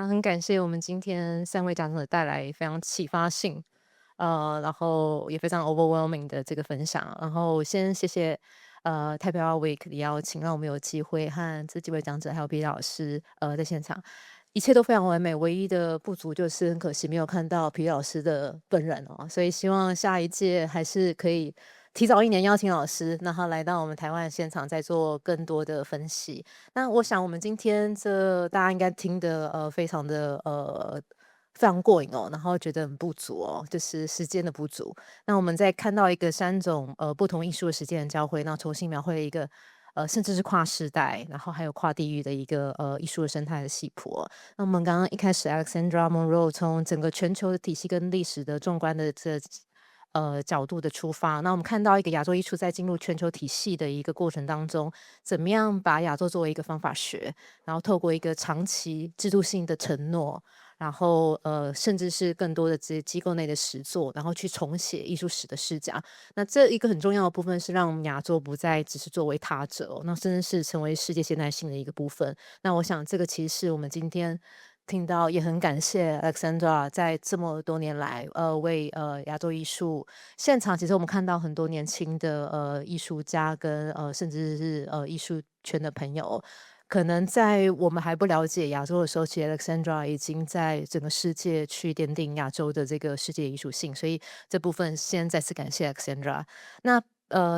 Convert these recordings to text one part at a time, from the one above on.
很感谢我们今天三位讲者带来非常启发性，然后也非常 overwhelming 的这个分享。然后先谢谢台北 Art Week 的邀请，让我们有机会和这几位讲者还有皮老师在现场，一切都非常完美。唯一的不足就是很可惜没有看到皮老师的本人哦，所以希望下一届还是可以提早一年邀请老师，让他来到我们台湾现场，再做更多的分析。那我想我们今天大家应该听得非常的非常过瘾哦，然后觉得很不足哦，就是时间的不足。那我们在看到一个三种不同艺术的时间的交汇，那重新描绘了一个甚至是跨世代，然后还有跨地域的一个艺术的生态的系谱哦。那我们刚刚一开始 Alexandra Munroe 从整个全球的体系跟历史的纵观的角度的出发，那我们看到一个亚洲艺术在进入全球体系的一个过程当中，怎么样把亚洲作为一个方法学，然后透过一个长期制度性的承诺，然后甚至是更多的这些机构内的实作，然后去重写艺术史的视角。那这一个很重要的部分是让亚洲不再只是作为他者哦，那甚至是成为世界现代性的一个部分。那我想这个其实是我们今天听到，也很感谢 Alexandra 在这么多年来，为亚洲艺术现场，其实我们看到很多年轻的艺术家跟甚至是艺术圈的朋友，可能在我们还不了解亚洲的时候，其实 Alexandra 已经在整个世界去奠定亚洲的这个世界艺术性，所以这部分先再次感谢 Alexandra。那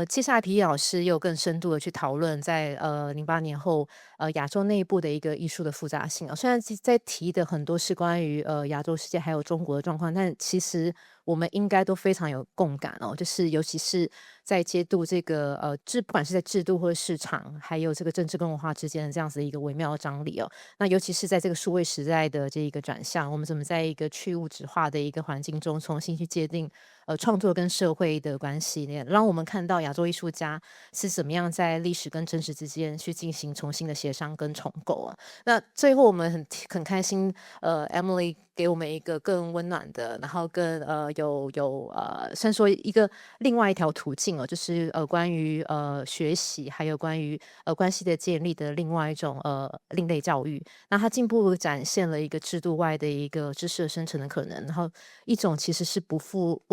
接下来皮老师又更深度的去讨论在08年后亚洲内部的一个艺术的复杂性啊。虽然其实在提的很多是关于亚洲世界还有中国的状况，但其实我们应该都非常有共感哦，就是尤其是在接度这个不管是在制度或者市场，还有这个政治跟文化之间的这样子的一个微妙的张力哦。那尤其是在这个数位时代的这一个转向，我们怎么在一个去物质化的一个环境中重新去界定创作跟社会的关系呢？让我们看到亚洲艺术家是怎么样在历史跟真实之间去进行重新的协商跟重构啊。那最后我们很开心，Emily 给我们一个更温暖的，然后更算说一个另外一条途径哦，就是关于学习，还有关于关系的建立的另外一种另类教育。那它进一步展现了一个制度外的一个知识的生成的可能，然后一种其实是不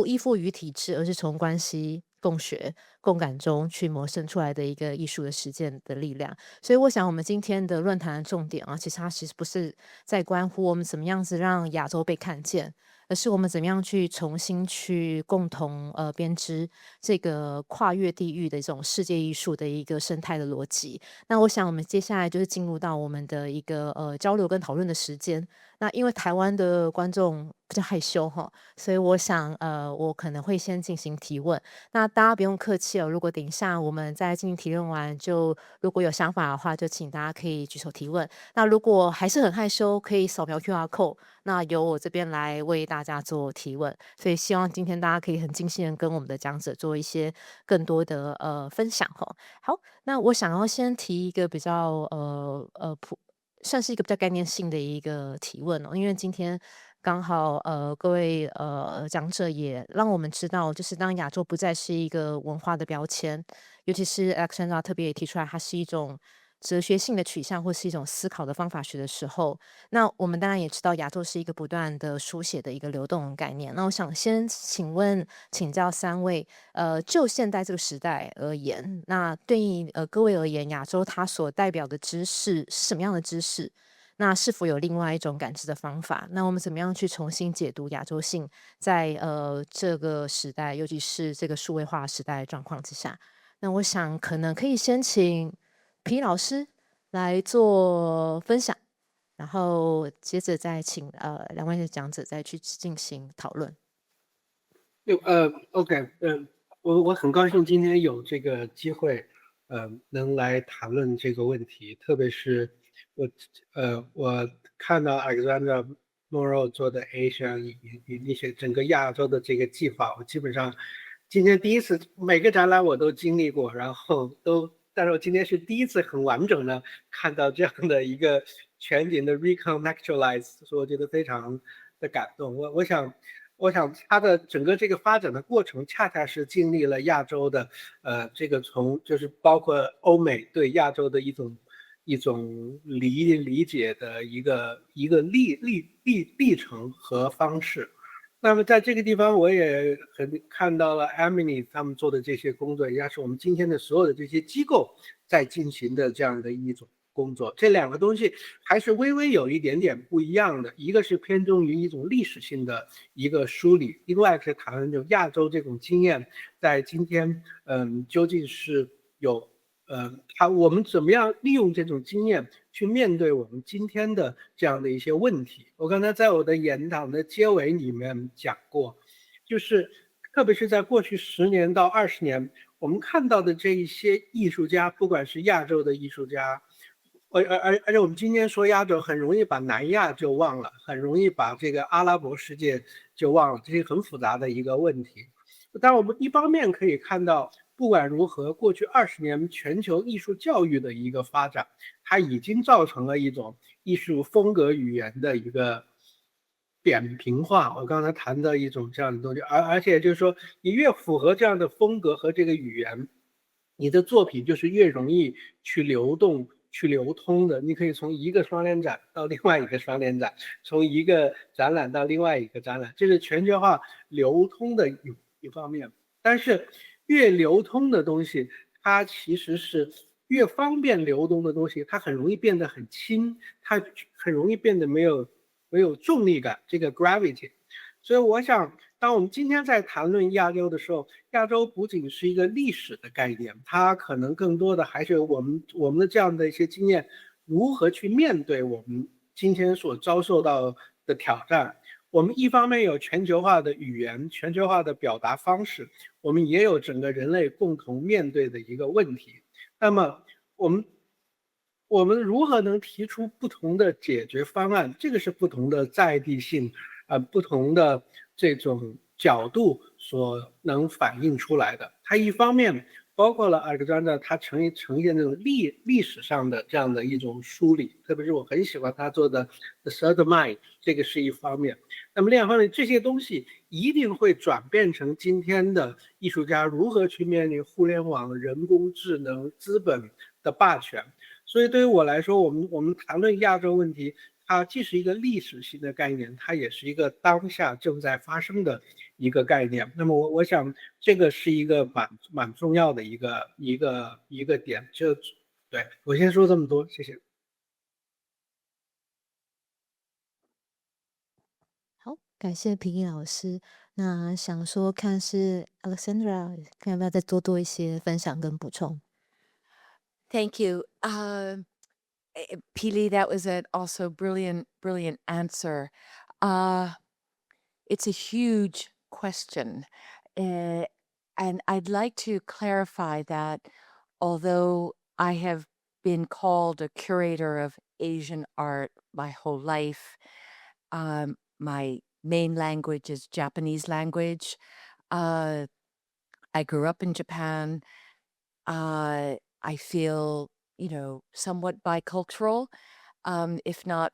依附于体制，而是从关系共学共感中去萌生出来的一个艺术的实践的力量。所以我想我们今天的论坛的重点啊，其实不是在关乎我们怎么样子让亚洲被看见，而是我们怎么样去重新去共同编织这个跨越地域的这种世界艺术的一个生态的逻辑。那我想我们接下来就是进入到我们的一个交流跟讨论的时间。那因为台湾的观众比较害羞哈，所以我想我可能会先进行提问。那大家不用客气哦，如果等一下我们在进行提问完，如果有想法的话，就请大家可以举手提问。那如果还是很害羞，可以扫描 QR code，那由我这边来为大家做提问。所以希望今天大家可以很尽兴的跟我们的讲者做一些更多的分享哈。好，那我想要先提一个比较算是一个比较概念性的一个提问哦，因为今天刚好各位讲者也让我们知道，就是当亚洲不再是一个文化的标签，尤其是 Alexandra 特别也提出来，它是一种哲学性的取向或是一种思考的方法学的时候，那我们当然也知道亚洲是一个不断的书写的一个流动的概念。那我想先请教三位，就现代这个时代而言，那对于各位而言，亚洲它所代表的知识是什么样的知识？那是否有另外一种感知的方法？那我们怎么样去重新解读亚洲性在这个时代，尤其是这个数位化时代的状况之下？那我想可能可以先请皮老师来做分享，然后接着再请两位的讲者再去进行讨论。OK，我很高兴今天有这个机会，能来谈论这个问题，特别是我看到 Alexandra Munroe 做的 Asia 一些整个亚洲的这个计划，我基本上今天第一次每个展览我都经历过，然后但是我今天是第一次很完整的看到这样的一个全景的 recontextualize， 所以我觉得非常的感动。我想它的整个这个发展的过程，恰恰是经历了亚洲的这个就是包括欧美对亚洲的一种一种理解的一个历程和方式。那么在这个地方，我也看到了 Emily 他们做的这些工作，也是我们今天的所有的这些机构在进行的这样的一种工作。这两个东西还是微微有一点点不一样的，一个是偏重于一种历史性的一个梳理，另外是谈论就亚洲这种经验在今天，究竟是有我们怎么样利用这种经验去面对我们今天的这样的一些问题。我刚才在我的演讲的结尾里面讲过，就是特别是在过去10年到20年，我们看到的这一些艺术家，不管是亚洲的艺术家，而且我们今天说亚洲，很容易把南亚就忘了，很容易把这个阿拉伯世界就忘了，这是很复杂的一个问题。但我们一方面可以看到，不管如何，过去20年全球艺术教育的一个发展，它已经造成了一种艺术风格语言的一个扁平化。我刚才谈的一种这样的东西，而且就是说，你越符合这样的风格和这个语言，你的作品就是越容易去流动、去流通的。你可以从一个双联展到另外一个双联展，从一个展览到另外一个展览，这是全球化流通的一方面。但是越流通的东西，它其实是越方便流动的东西，它很容易变得很轻，它很容易变得没有重力感，这个 gravity。所以我想，当我们今天在谈论亚洲的时候，亚洲不仅是一个历史的概念，它可能更多的还是我们的这样的一些经验，如何去面对我们今天所遭受到的挑战。我们一方面有全球化的语言、全球化的表达方式，我们也有整个人类共同面对的一个问题。那么我们如何能提出不同的解决方案？这个是不同的在地性，不同的这种角度所能反映出来的。它一方面包括了 Alexandra 它呈现这种历史上的这样的一种梳理，特别是我很喜欢他做的 The Third Mind， 这个是一方面。那么另一方面，这些东西一定会转变成今天的艺术家如何去面临互联网、人工智能、资本的霸权。所以对于我来说，我们谈论亚洲问题，它既是一个历史性的概念，它也是一个当下正在发生的一个概念。那么我想这个是一个蛮重要的一个点。对，我先说这么多，谢谢。好，感谢皮皮老师。那想说看是 Alexandra，看要不要再多多一些分享跟补充。Thank you. Pili, that was an also brilliant answer. Uh, it's a huge question. And I'd like to clarify that although I have been called a curator of Asian art my whole life, my main language is Japanese language. I grew up in Japan. I feel, somewhat bicultural, if not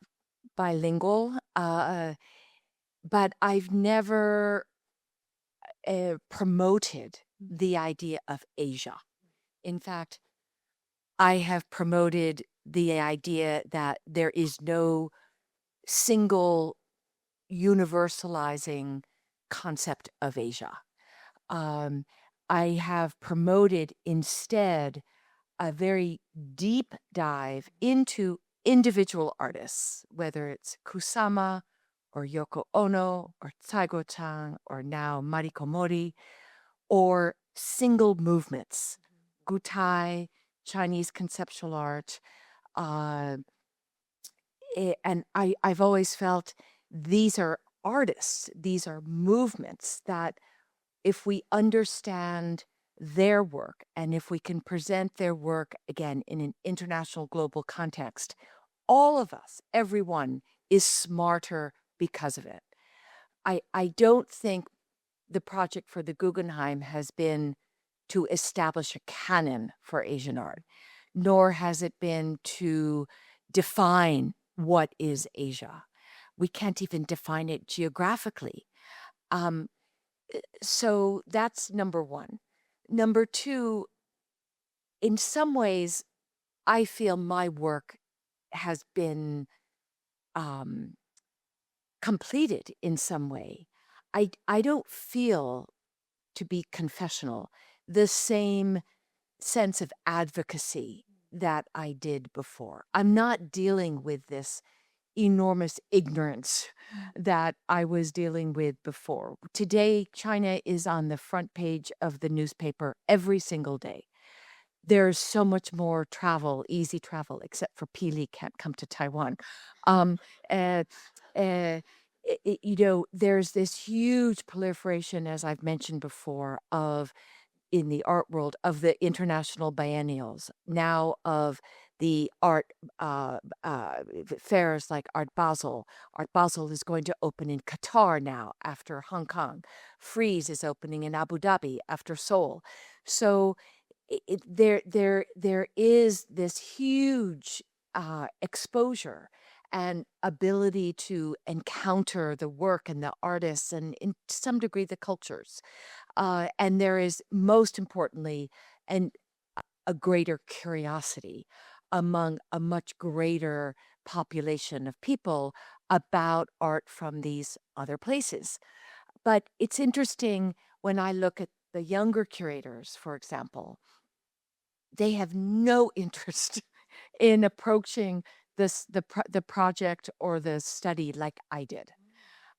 bilingual. But I've never promoted the idea of Asia. In fact, I have promoted the idea that there is no single universalizing concept of Asia. I have promoted instead a very deep dive into individual artists, whether it's Kusama or Yoko Ono or Taigo-chan or now Mariko Mori, or single movements, Gutai, Chinese conceptual art. And I've always felt these are artists, these are movements that if we understand their work and if we can present their work again in an international global context, all of us, everyone, is smarter because of it. I don't think the project for the Guggenheim has been to establish a canon for Asian art, nor has it been to define what is Asia. We can't even define it geographically. So that's number one. Number two, in some ways, I feel my work has been completed in some way. I don't feel, to be confessional, the same sense of advocacy that I did before. I'm not dealing with this enormous ignorance that I was dealing with before. Today, China is on the front page of the newspaper every single day. There's so much more travel, easy travel, except for Pili can't come to Taiwan. Uh, there's this huge proliferation, as I've mentioned before, of in the art world of the international biennials, now of the art fairs like Art Basel. Art Basel is going to open in Qatar now after Hong Kong. Frieze is opening in Abu Dhabi after Seoul. So there is this huge exposure and ability to encounter the work and the artists and, in some degree, the cultures. And there is, most importantly, a greater curiosity among a much greater population of people about art from these other places. But it's interesting when I look at the younger curators, for example, they have no interest in approaching the project or the study like I did.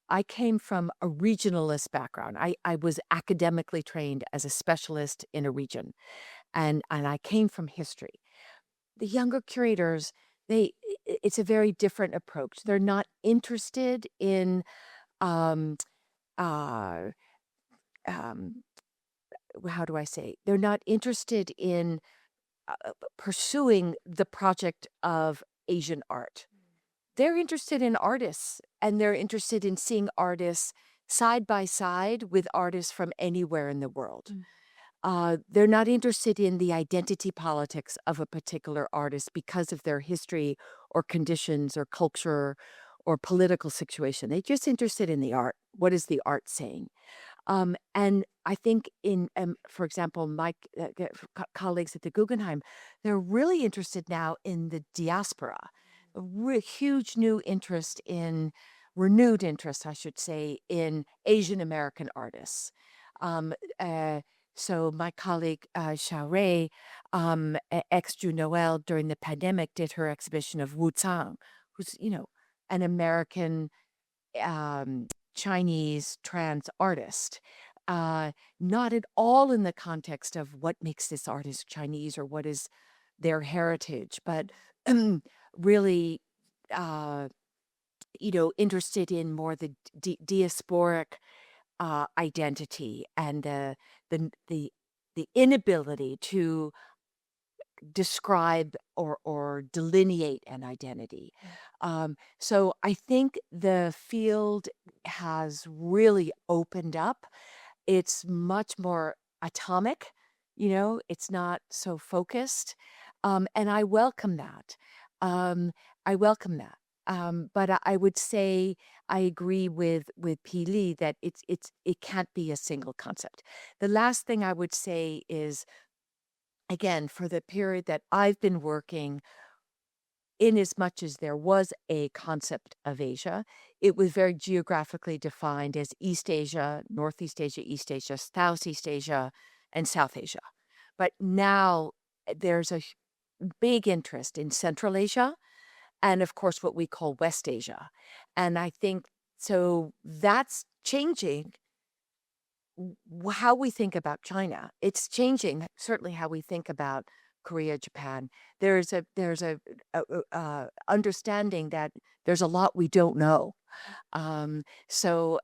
I came from a regionalist background. I was academically trained as a specialist in a region, and I came from history. The younger curators, it's a very different approach. They're not interested in how do I say? They're not interested in pursuing the project of Asian art. They're interested in artists, and they're interested in seeing artists side by side with artists from anywhere in the world. They're not interested in the identity politics of a particular artist because of their history or conditions or culture or political situation. They're just interested in the art. What is the art saying? And I think for example, my colleagues at the Guggenheim, they're really interested now in the diaspora. A huge new interest renewed interest, I should say, in Asian American artists. So my colleague Xiao Rei, ex-Ju Noel, during the pandemic, did her exhibition of Wu Zhang, who's an American Chinese trans artist. Not at all in the context of what makes this artist Chinese or what is their heritage, but really, interested in more the diasporic identity and the inability to describe or delineate an identity. So I think the field has really opened up. It's much more atomic, it's not so focused. And I welcome that. But I would say I agree with Pili that it can't be a single concept. The last thing I would say is, again, for the period that I've been working, in as much as there was a concept of Asia, it was very geographically defined as East Asia, Northeast Asia, East Asia, Southeast Asia, and South Asia. But now there's a big interest in Central Asia and, of course, what we call West Asia. And I think so that's changing how we think about China. It's changing certainly how we think about Korea, Japan. There's a understanding that there's a lot we don't know. And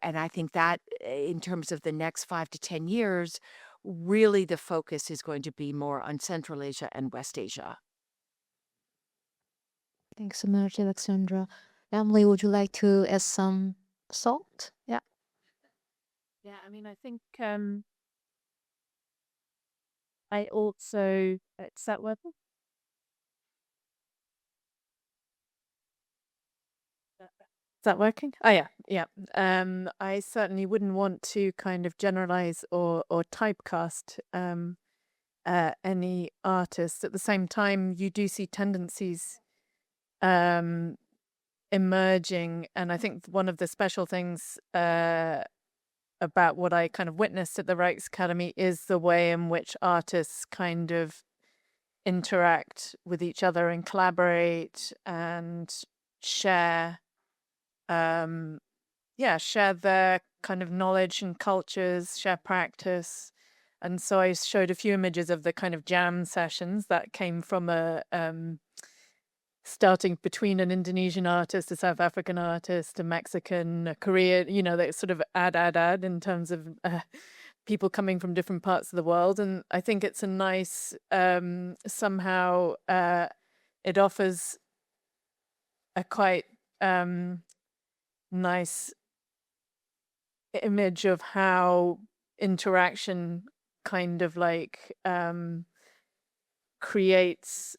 I think that in terms of the next 5 to 10 years, really the focus is going to be more on Central Asia and West Asia. Thanks so much, Alexandra. Emily, would you like to add some thought? Yeah. Yeah, I mean, I think I also, is that working? Is that working? Oh, yeah. I certainly wouldn't want to kind of generalize or typecast any artist. At the same time, you do see tendencies emerging, and I think one of the special things about what I kind of witnessed at the Rijksacademy is the way in which artists kind of interact with each other and collaborate and share share their kind of knowledge and cultures, share practice. And so I showed a few images of the kind of jam sessions that came from a starting between an Indonesian artist, a South African artist, a Mexican, a Korean, they sort of add in terms of people coming from different parts of the world. And I think it's a nice, somehow it offers a quite nice image of how interaction kind of like creates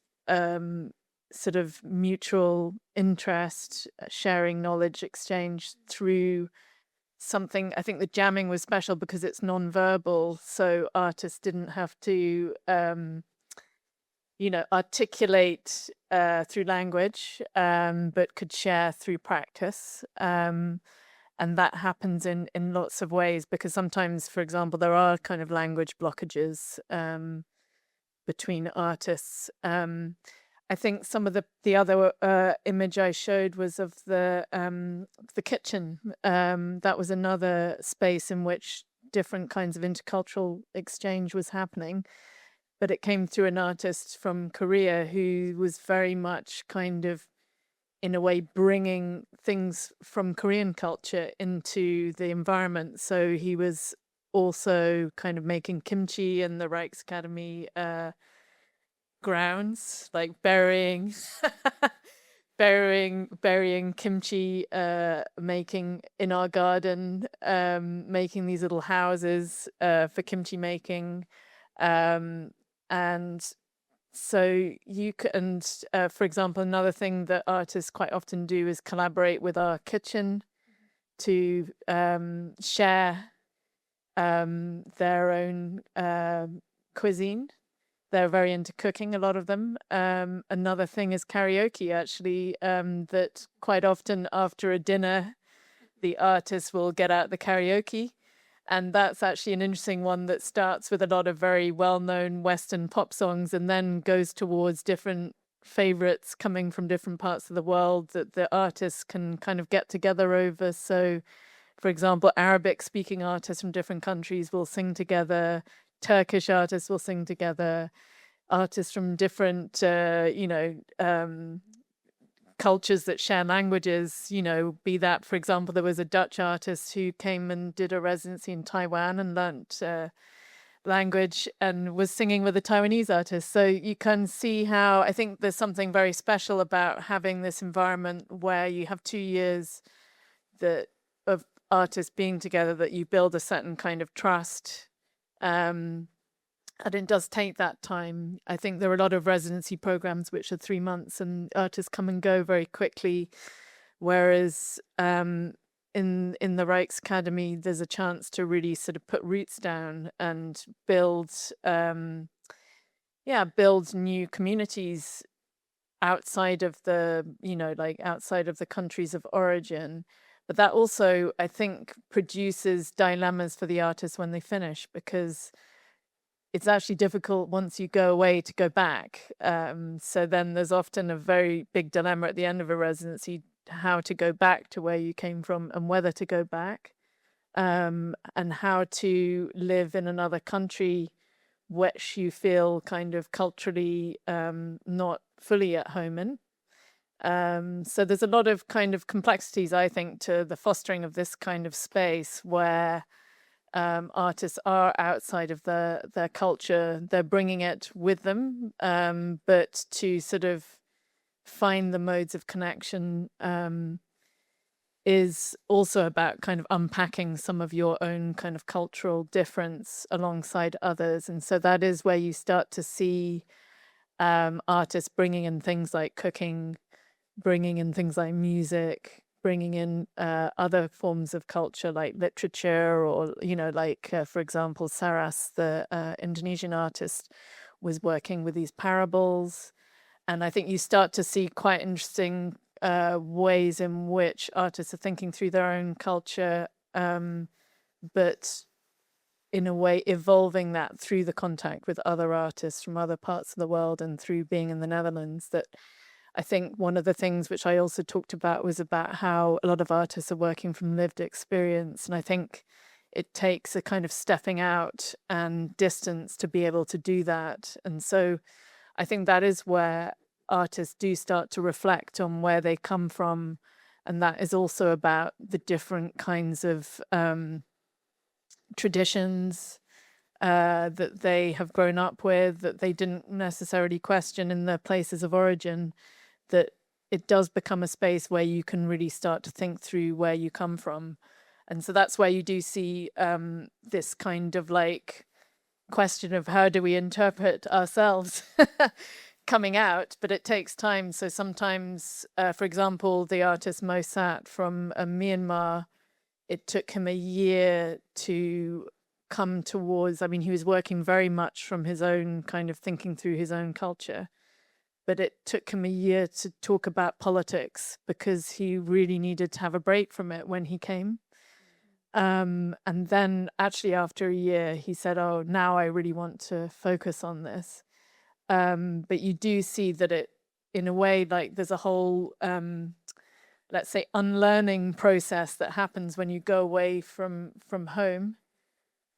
sort of mutual interest, sharing knowledge exchange through something. I think the jamming was special because it's non-verbal, so artists didn't have to articulate through language, but could share through practice. And that happens in lots of ways, because sometimes, for example, there are kind of language blockages between artists. I think some of the other image I showed was of the kitchen. That was another space in which different kinds of intercultural exchange was happening. But it came through an artist from Korea who was very much kind of, in a way, bringing things from Korean culture into the environment. So he was also kind of making kimchi in the Rijksacademy grounds, like burying kimchi, making in our garden, making these little houses for kimchi making. And so you can, for example, another thing that artists quite often do is collaborate with our kitchen to share their own cuisine. They're very into cooking, a lot of them. Another thing is karaoke, actually, that quite often after a dinner, the artist will get out the karaoke. And that's actually an interesting one that starts with a lot of very well-known Western pop songs and then goes towards different favorites coming from different parts of the world that the artists can kind of get together over. So, for example, Arabic-speaking artists from different countries will sing together. Turkish artists will sing together. Artists from different, cultures that share languages, be that, for example, there was a Dutch artist who came and did a residency in Taiwan and learnt language and was singing with a Taiwanese artist. So you can see how I think there's something very special about having this environment where you have 2 years of artists being together, that you build a certain kind of trust. And it does take that time. I think there are a lot of residency programs which are 3 months and artists come and go very quickly. Whereas in the Rijksacademy, there's a chance to really sort of put roots down and build new communities outside of the, outside of the countries of origin. But that also, I think, produces dilemmas for the artists when they finish, because it's actually difficult once you go away to go back. So then there's often a very big dilemma at the end of a residency, how to go back to where you came from and whether to go back, and how to live in another country which you feel kind of culturally not fully at home in. So there's a lot of kind of complexities, I think, to the fostering of this kind of space where artists are outside of their culture. They're bringing it with them, but to sort of find the modes of connection is also about kind of unpacking some of your own kind of cultural difference alongside others. And so that is where you start to see artists bringing in things like cooking, bringing in things like music, bringing in other forms of culture like literature, or, for example, Saras, the Indonesian artist, was working with these parables. And I think you start to see quite interesting ways in which artists are thinking through their own culture, but in a way evolving that through the contact with other artists from other parts of the world and through being in the Netherlands. That I think one of the things which I also talked about was about how a lot of artists are working from lived experience. And I think it takes a kind of stepping out and distance to be able to do that. And so I think that is where artists do start to reflect on where they come from. And that is also about the different kinds of traditions that they have grown up with, that they didn't necessarily question in their places of origin, that it does become a space where you can really start to think through where you come from. And so that's where you do see this kind of like question of how do we interpret ourselves coming out, but it takes time. So sometimes, for example, the artist Mosat from Myanmar, it took him a year to come towards, I mean, he was working very much from his own kind of thinking through his own culture, but it took him a year to talk about politics because he really needed to have a break from it when he came. And then actually after a year, he said, oh, now I really want to focus on this. But you do see that it, in a way, like there's a whole, let's say, unlearning process that happens when you go away from home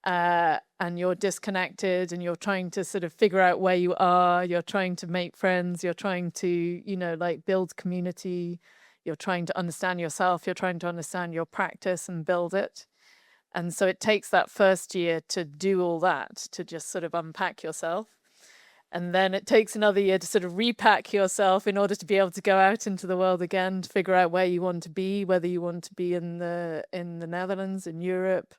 and you're disconnected and you're trying to sort of figure out where you are, you're trying to make friends, you're trying to, you know, like build community, you're trying to understand yourself, you're trying to understand your practice and build it. And so it takes that first year to do all that, to just sort of unpack yourself. And then it takes another year to sort of repack yourself in order to be able to go out into the world again, to figure out where you want to be, whether you want to be in the Netherlands, in Europe,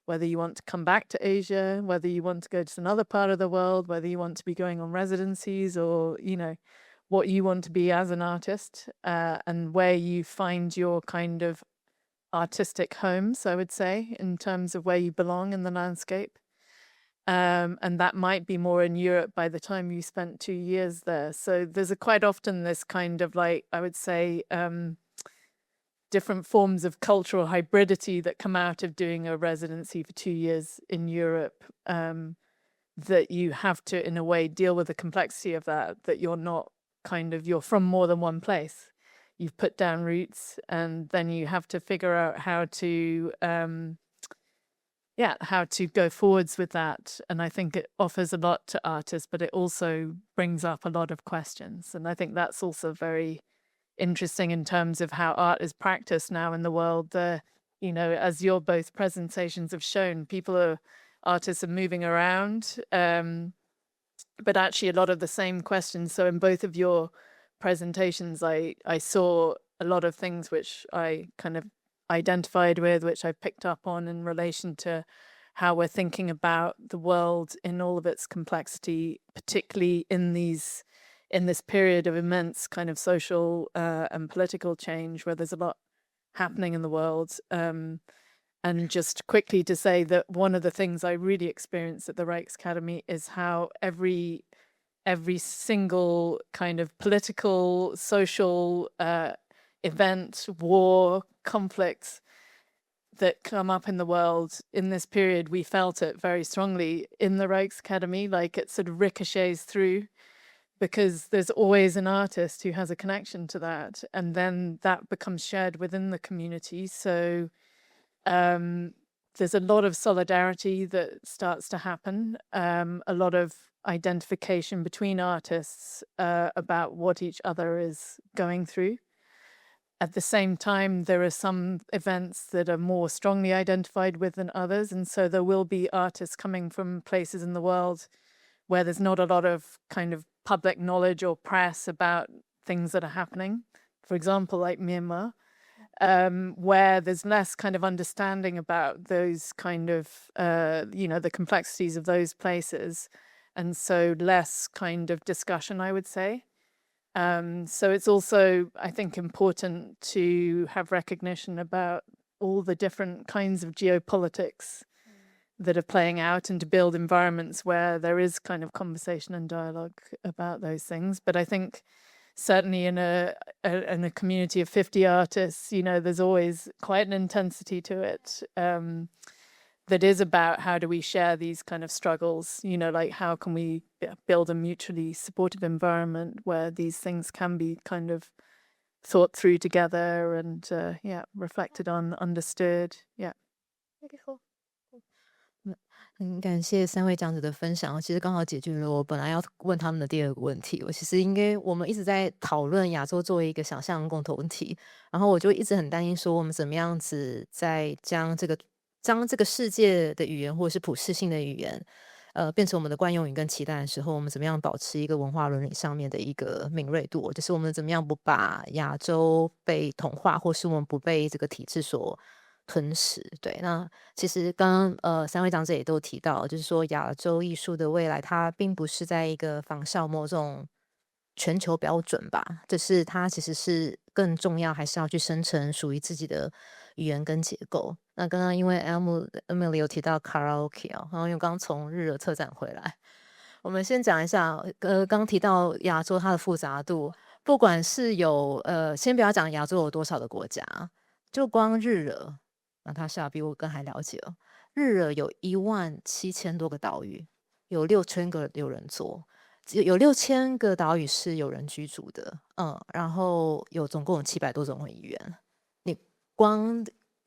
whether you want to come back to Asia, whether you want to go to another part of the world, whether you want to be going on residencies or, you know, what you want to be as an artist, and where you find your kind of artistic homes, I would say, in terms of where you belong in the landscape. And that might be more in Europe by the time you spent 2 years there. So there's quite often this kind of like, I would say, different forms of cultural hybridity that come out of doing a residency for 2 years in Europe, that you have to, in a way, deal with the complexity of that you're not kind of, you're from more than one place. You've put down roots and then you have to figure out how to go forwards with that. And I think it offers a lot to artists, but it also brings up a lot of questions. And I think that's also very interesting in terms of how art is practiced now in the world. You know, as your both presentations have shown, artists are moving around, but actually a lot of the same questions. So in both of your presentations, I saw a lot of things which I kind of identified with, which I picked up on in relation to how we're thinking about the world in all of its complexity, particularly in this period of immense kind of social and political change where there's a lot happening in the world. And just quickly to say that one of the things I really experienced at the Rijksacademy is how every single kind of political, social event, war, conflicts that come up in the world in this period, we felt it very strongly in the Rijksacademy, like it sort of ricochets through, because there's always an artist who has a connection to that, and then that becomes shared within the community. So there's a lot of solidarity that starts to happen, a lot of identification between artists about what each other is going through. At the same time, there are some events that are more strongly identified with than others, and so there will be artists coming from places in the world where there's not a lot of kind of public knowledge or press about things that are happening. For example, like Myanmar, where there's less kind of understanding about those kind of, the complexities of those places, and so less kind of discussion, I would say. So it's also, I think, important to have recognition about all the different kinds of geopolitics that are playing out, and to build environments where there is kind of conversation and dialogue about those things. But I think certainly in a community of 50 artists, there's always quite an intensity to it, that is about how do we share these kind of struggles, like how can we build a mutually supportive environment where these things can be kind of thought through together and reflected on, understood. Okay, cool. 很感谢3位讲者的分享，其实刚好解决了我本来要问他们的第2个问题。其实我们一直在讨论亚洲作为一个想象共同体，然后我就一直很担心说，我们怎么样子在将这个世界的语言或者是普世性的语言，变成我们的惯用语跟期待的时候，我们怎么样保持一个文化伦理上面的一个敏锐度，就是我们怎么样不把亚洲被同化，或是我们不被这个体制所吞噬。对，那其实刚刚3位讲者也都提到，就是说亚洲艺术的未来，它并不是在一个仿效某种全球标准吧，就是它其实是更重要，还是要去生成属于自己的语言跟结构。那刚刚因为 Emily 有提到卡拉 OK 然后因为刚从日惹策展回来，我们先讲一下，刚提到亚洲它的复杂度，不管是先不要讲亚洲有多少的国家，就光日惹。那他是比我更还了解哦。日惹有17000多个岛屿，有6000个有人做，有6000个岛屿是有人居住的，然后总共有700多种语言。你光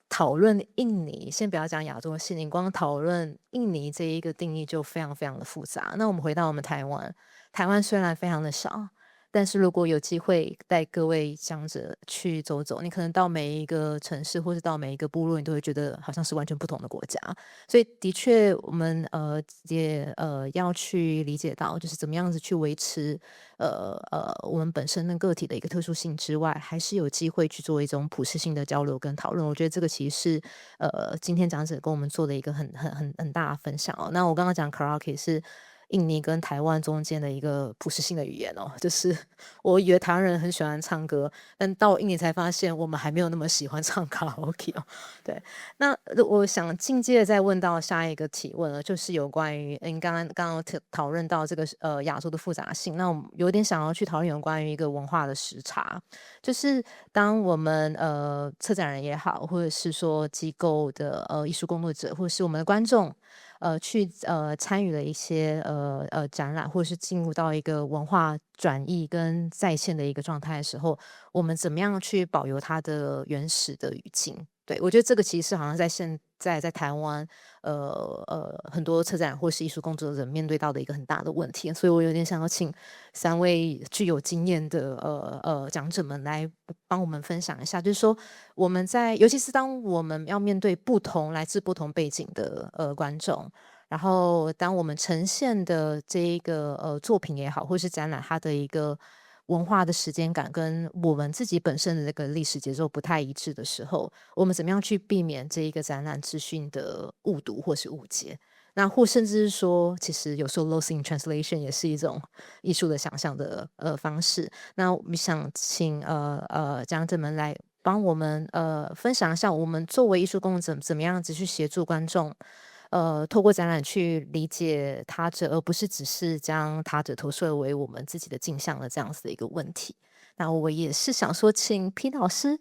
讨论印尼，先不要讲亚洲的系，你光讨论印尼这一个定义就非常非常的复杂。那我们回到我们台湾，台湾虽然非常的小，但是如果有机会带各位讲者去走走，你可能到每一个城市或是到每一个部落，你都会觉得好像是完全不同的国家。所以的确我们也要去理解到，就是怎么样子去维持我们本身的个体的一个特殊性之外，还是有机会去做一种普世性的交流跟讨论。我觉得这个其实是今天讲者跟我们做的一个很大的分享哦。那我刚刚讲 karaoke 是印尼跟台湾中间的一个普世性的语言哦，就是我以为台湾人很喜欢唱歌，但到印尼才发现我们还没有那么喜欢唱卡拉 OK 哦。对，那我想进阶的再问到下一个提问了，就是有关于您刚刚讨论到这个亚洲的复杂性，那我们有点想要去讨论有关于一个文化的时差，就是当我们策展人也好，或者是说机构的艺术工作者，或者是我们的观众。去参与了一些展览，或者是进入到一个文化转译跟再现的一个状态的时候，我们怎么样去保留它的原始的语境？对，我觉得这个其实好像在台湾很多策展或是艺术工作者面对到的一个很大的问题，所以我有点想要请3位具有经验的讲者们来帮我们分享一下，就是说我们尤其是当我们要面对来自不同背景的观众，然后当我们呈现的这一个作品也好，或是展览它的一个文化的时间感跟我们自己本身的这个历史节奏不太一致的时候，我们怎么样去避免这一个展览资讯的误读或是误解？那或甚至是说，其实有时候 lost in translation 也是一种艺术的想象的方式。那我们想请讲者们来帮我们分享一下，我们作为艺术工作者怎么样子去协助观众。透过展览去理解他者，而不是只是将他者投射为我们自己的镜像的这样子的一个问题。那我也是想说，请 P 老师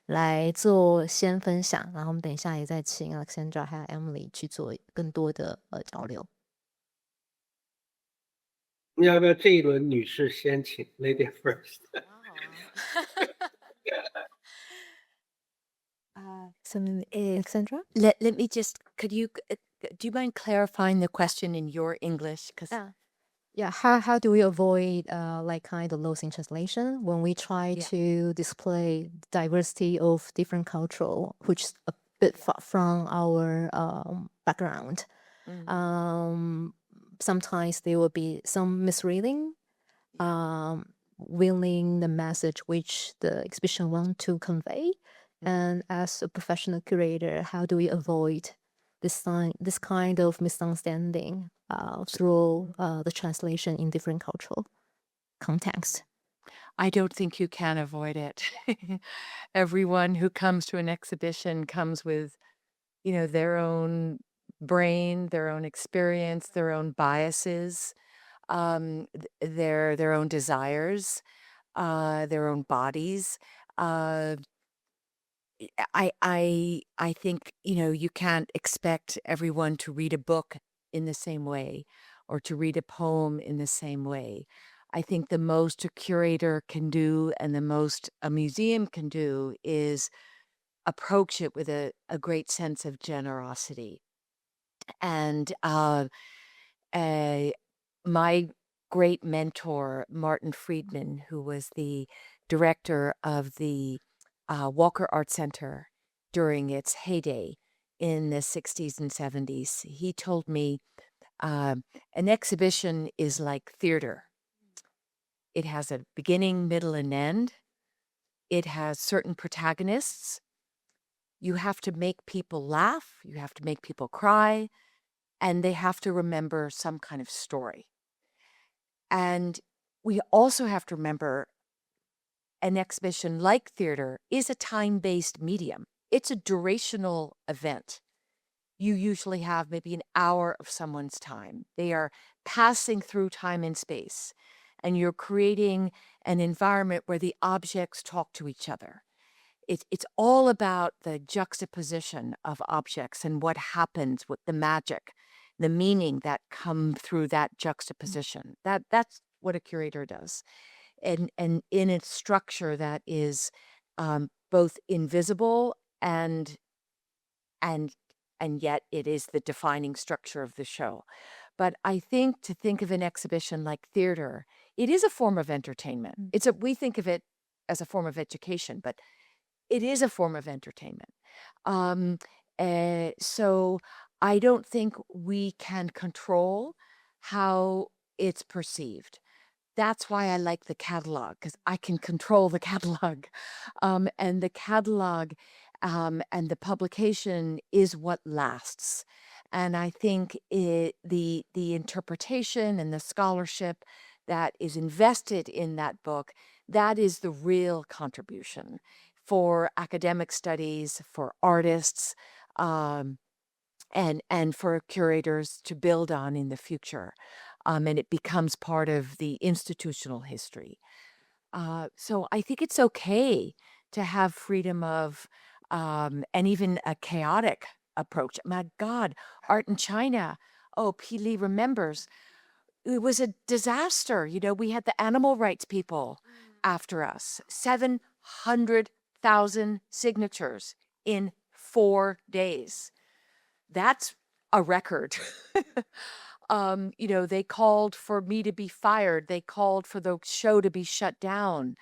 来做先分享，然后我们等一下也再请 Alexandra 还有 Emily 去做更多的交流。你要不要这一轮女士先请 Lady first？ Alexandra? Let me just, do you mind clarifying the question in your English? Yeah, how do we avoid like kind of loss in translation when we try to display diversity of different cultural, which is a bit far from our background? Sometimes there will be some misreading, willing the message which the exhibition want to convey. And as a professional curator, how do we avoid this kind of misunderstanding through the translation in different cultural contexts? I don't think you can avoid it. Everyone who comes to an exhibition comes with, their own brain, their own experience, their own biases, their own desires, their own bodies. I think, you can't expect everyone to read a book in the same way or to read a poem in the same way. I think the most a curator can do and the most a museum can do is approach it with a great sense of generosity. And my great mentor, Martin Friedman, who was the director of the Walker Art Center during its heyday in the 60s and 70s, he told me an exhibition is like theater. It has a beginning, middle, and end. It has certain protagonists. You have to make people laugh. You have to make people cry. And they have to remember some kind of story. And we also have to remember an exhibition like theater is a time-based medium. It's a durational event. You usually have maybe an hour of someone's time. They are passing through time and space, and you're creating an environment where the objects talk to each other. It's all about the juxtaposition of objects and what happens with the magic, the meaning that come through that juxtaposition. That's what a curator does. And in its structure that is both invisible and yet it is the defining structure of the show. But I think to think of an exhibition like theater, it is a form of entertainment. We think of it as a form of education, but it is a form of entertainment. So I don't think we can control how it's perceived. That's why I like the catalog, because I can control the catalog. And the catalog and the publication is what lasts. And I think the interpretation and the scholarship that is invested in that book, that is the real contribution for academic studies, for artists, and for curators to build on in the future. And it becomes part of the institutional history. So I think it's okay to have freedom of, and even a chaotic approach. My God, art in China. Oh, P. Lee remembers. It was a disaster. We had the animal rights people after us. 700,000 signatures in 4 days. That's a record. They called for me to be fired. They called for the show to be shut down.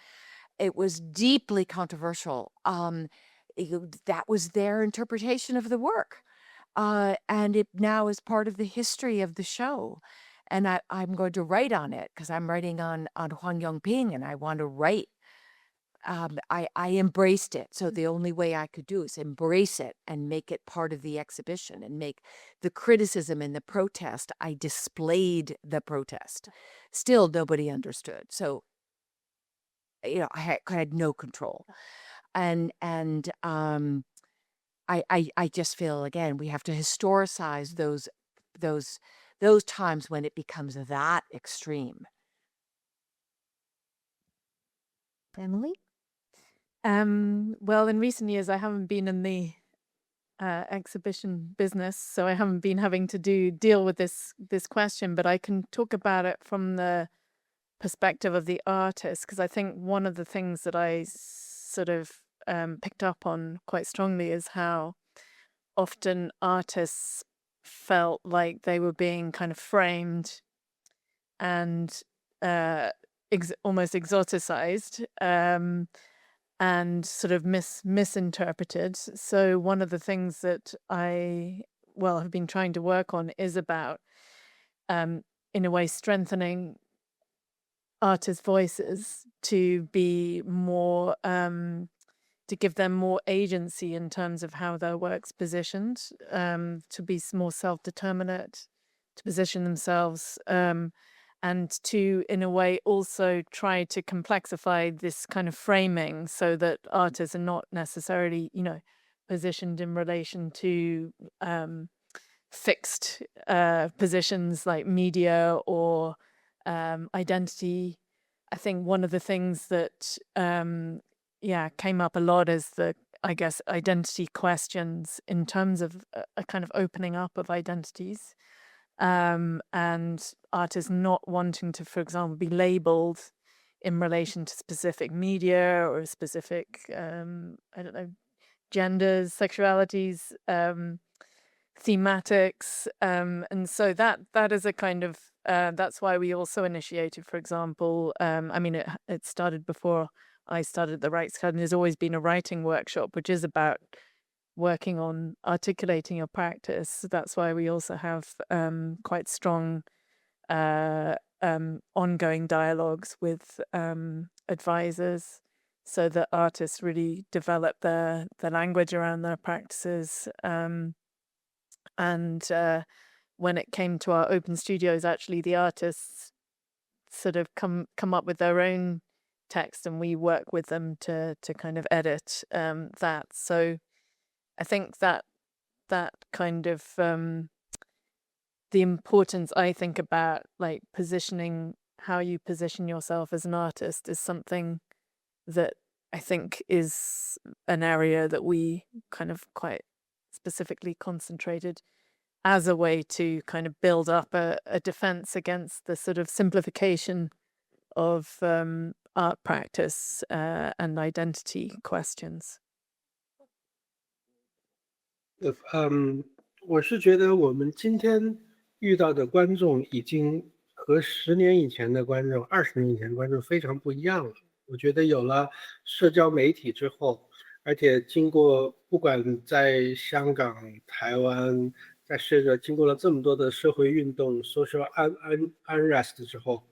It was deeply controversial. That was their interpretation of the work. And it now is part of the history of the show. And I'm going to write on it because I'm writing on Huang Yongping, and I want to write. I embraced it. So the only way I could do is embrace it and make it part of the exhibition and make the criticism and the protest. I displayed the protest. Still, nobody understood. So, I had no control. And I just feel, again, we have to historicize those times when it becomes that extreme. Emily? Well, in recent years, I haven't been in the exhibition business, so I haven't been having to deal with this question, but I can talk about it from the perspective of the artist, because I think one of the things that I sort of picked up on quite strongly is how often artists felt like they were being kind of framed and almost exoticized and sort of misinterpreted. So one of the things that I have been trying to work on is about, in a way, strengthening artists' voices to be more, to give them more agency in terms of how their work's positioned, to be more self-determinate, to position themselves, and to, in a way, also try to complexify this kind of framing so that artists are not necessarily, positioned in relation to fixed positions like media or identity. I think one of the things that came up a lot is I guess identity questions in terms of a kind of opening up of identities, and artists not wanting to, for example, be labeled in relation to specific media or specific I don't know, genders, sexualities, thematics, and so that is a kind of that's why we also initiated, for example, I mean it started before I started the Rights Academy. There's always been a writing workshop which is about working on articulating your practice. That's why we also have quite strong ongoing dialogues with advisors, so that artists really develop the language around their practices. And when it came to our open studios, actually the artists sort of come up with their own text, and we work with them to kind of edit that. So I think that kind of the importance, I think, about like positioning, how you position yourself as an artist is something that I think is an area that we kind of quite specifically concentrated as a way to kind of build up a defense against the sort of simplification of art practice and identity questions. 我是觉得我们今天遇到的观众已经和10年以前的观众、20年以前的观众非常不一样了。我觉得有了社交媒体之后，而且经过不管在香港、台湾，在世界经过了这么多的社会运动 social unrest 之后，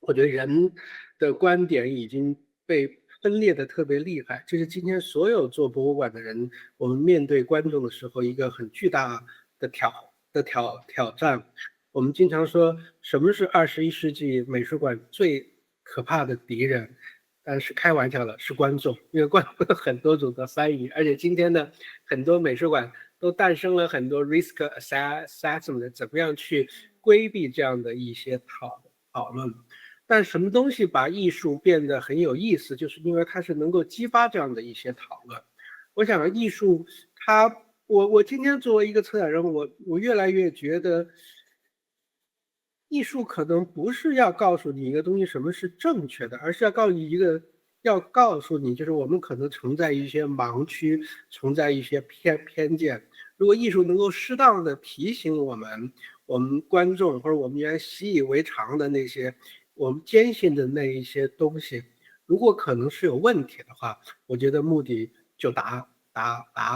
我觉得人的观点已经被分裂的特别厉害。这是今天所有做博物馆的人，我们面对观众的时候一个很巨大的挑战。我们经常说什么是21世纪美术馆最可怕的敌人，但是开玩笑了，是观众，因为观众有很多种的翻译，而且今天的很多美术馆都诞生了很多 risk assessment， 怎么样去规避这样的一些讨论。但什么东西把艺术变得很有意思，就是因为它是能够激发这样的一些讨论。我想艺术我今天作为一个策展人，我越来越觉得艺术可能不是要告诉你一个东西什么是正确的，而是要告诉你就是我们可能存在一些盲区，存在一些偏见。如果艺术能够适当的提醒我们观众或者我们原来习以为常的那些我们坚信的那一些东西，如果可能是有问题的话，我觉得目的就达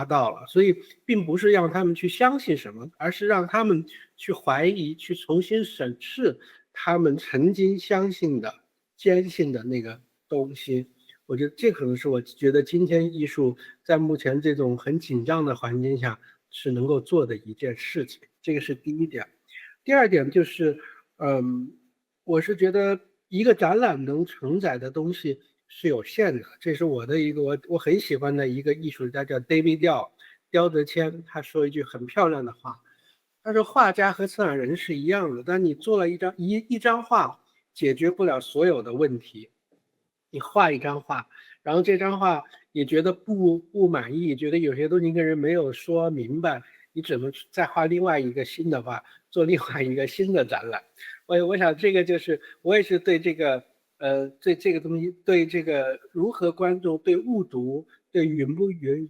到了。所以并不是让他们去相信什么，而是让他们去怀疑，去重新审视他们曾经相信的坚信的那个东西。我觉得这可能是我觉得今天艺术在目前这种很紧张的环境下是能够做的一件事情。这个是第一点。第二点就是我是觉得一个展览能承载的东西是有限的。这是我的一个我很喜欢的一个艺术家叫 David 刁德谦，他说一句很漂亮的话，他说画家和策展人是一样的，但你做了一张画解决不了所有的问题。你画一张画，然后这张画也觉得不满意，觉得有些东西跟人没有说明白，你只能再画另外一个新的画，做另外一个新的展览。我想这个就是我也是对这个对这个东西，对这个如何观众对误读，对允不允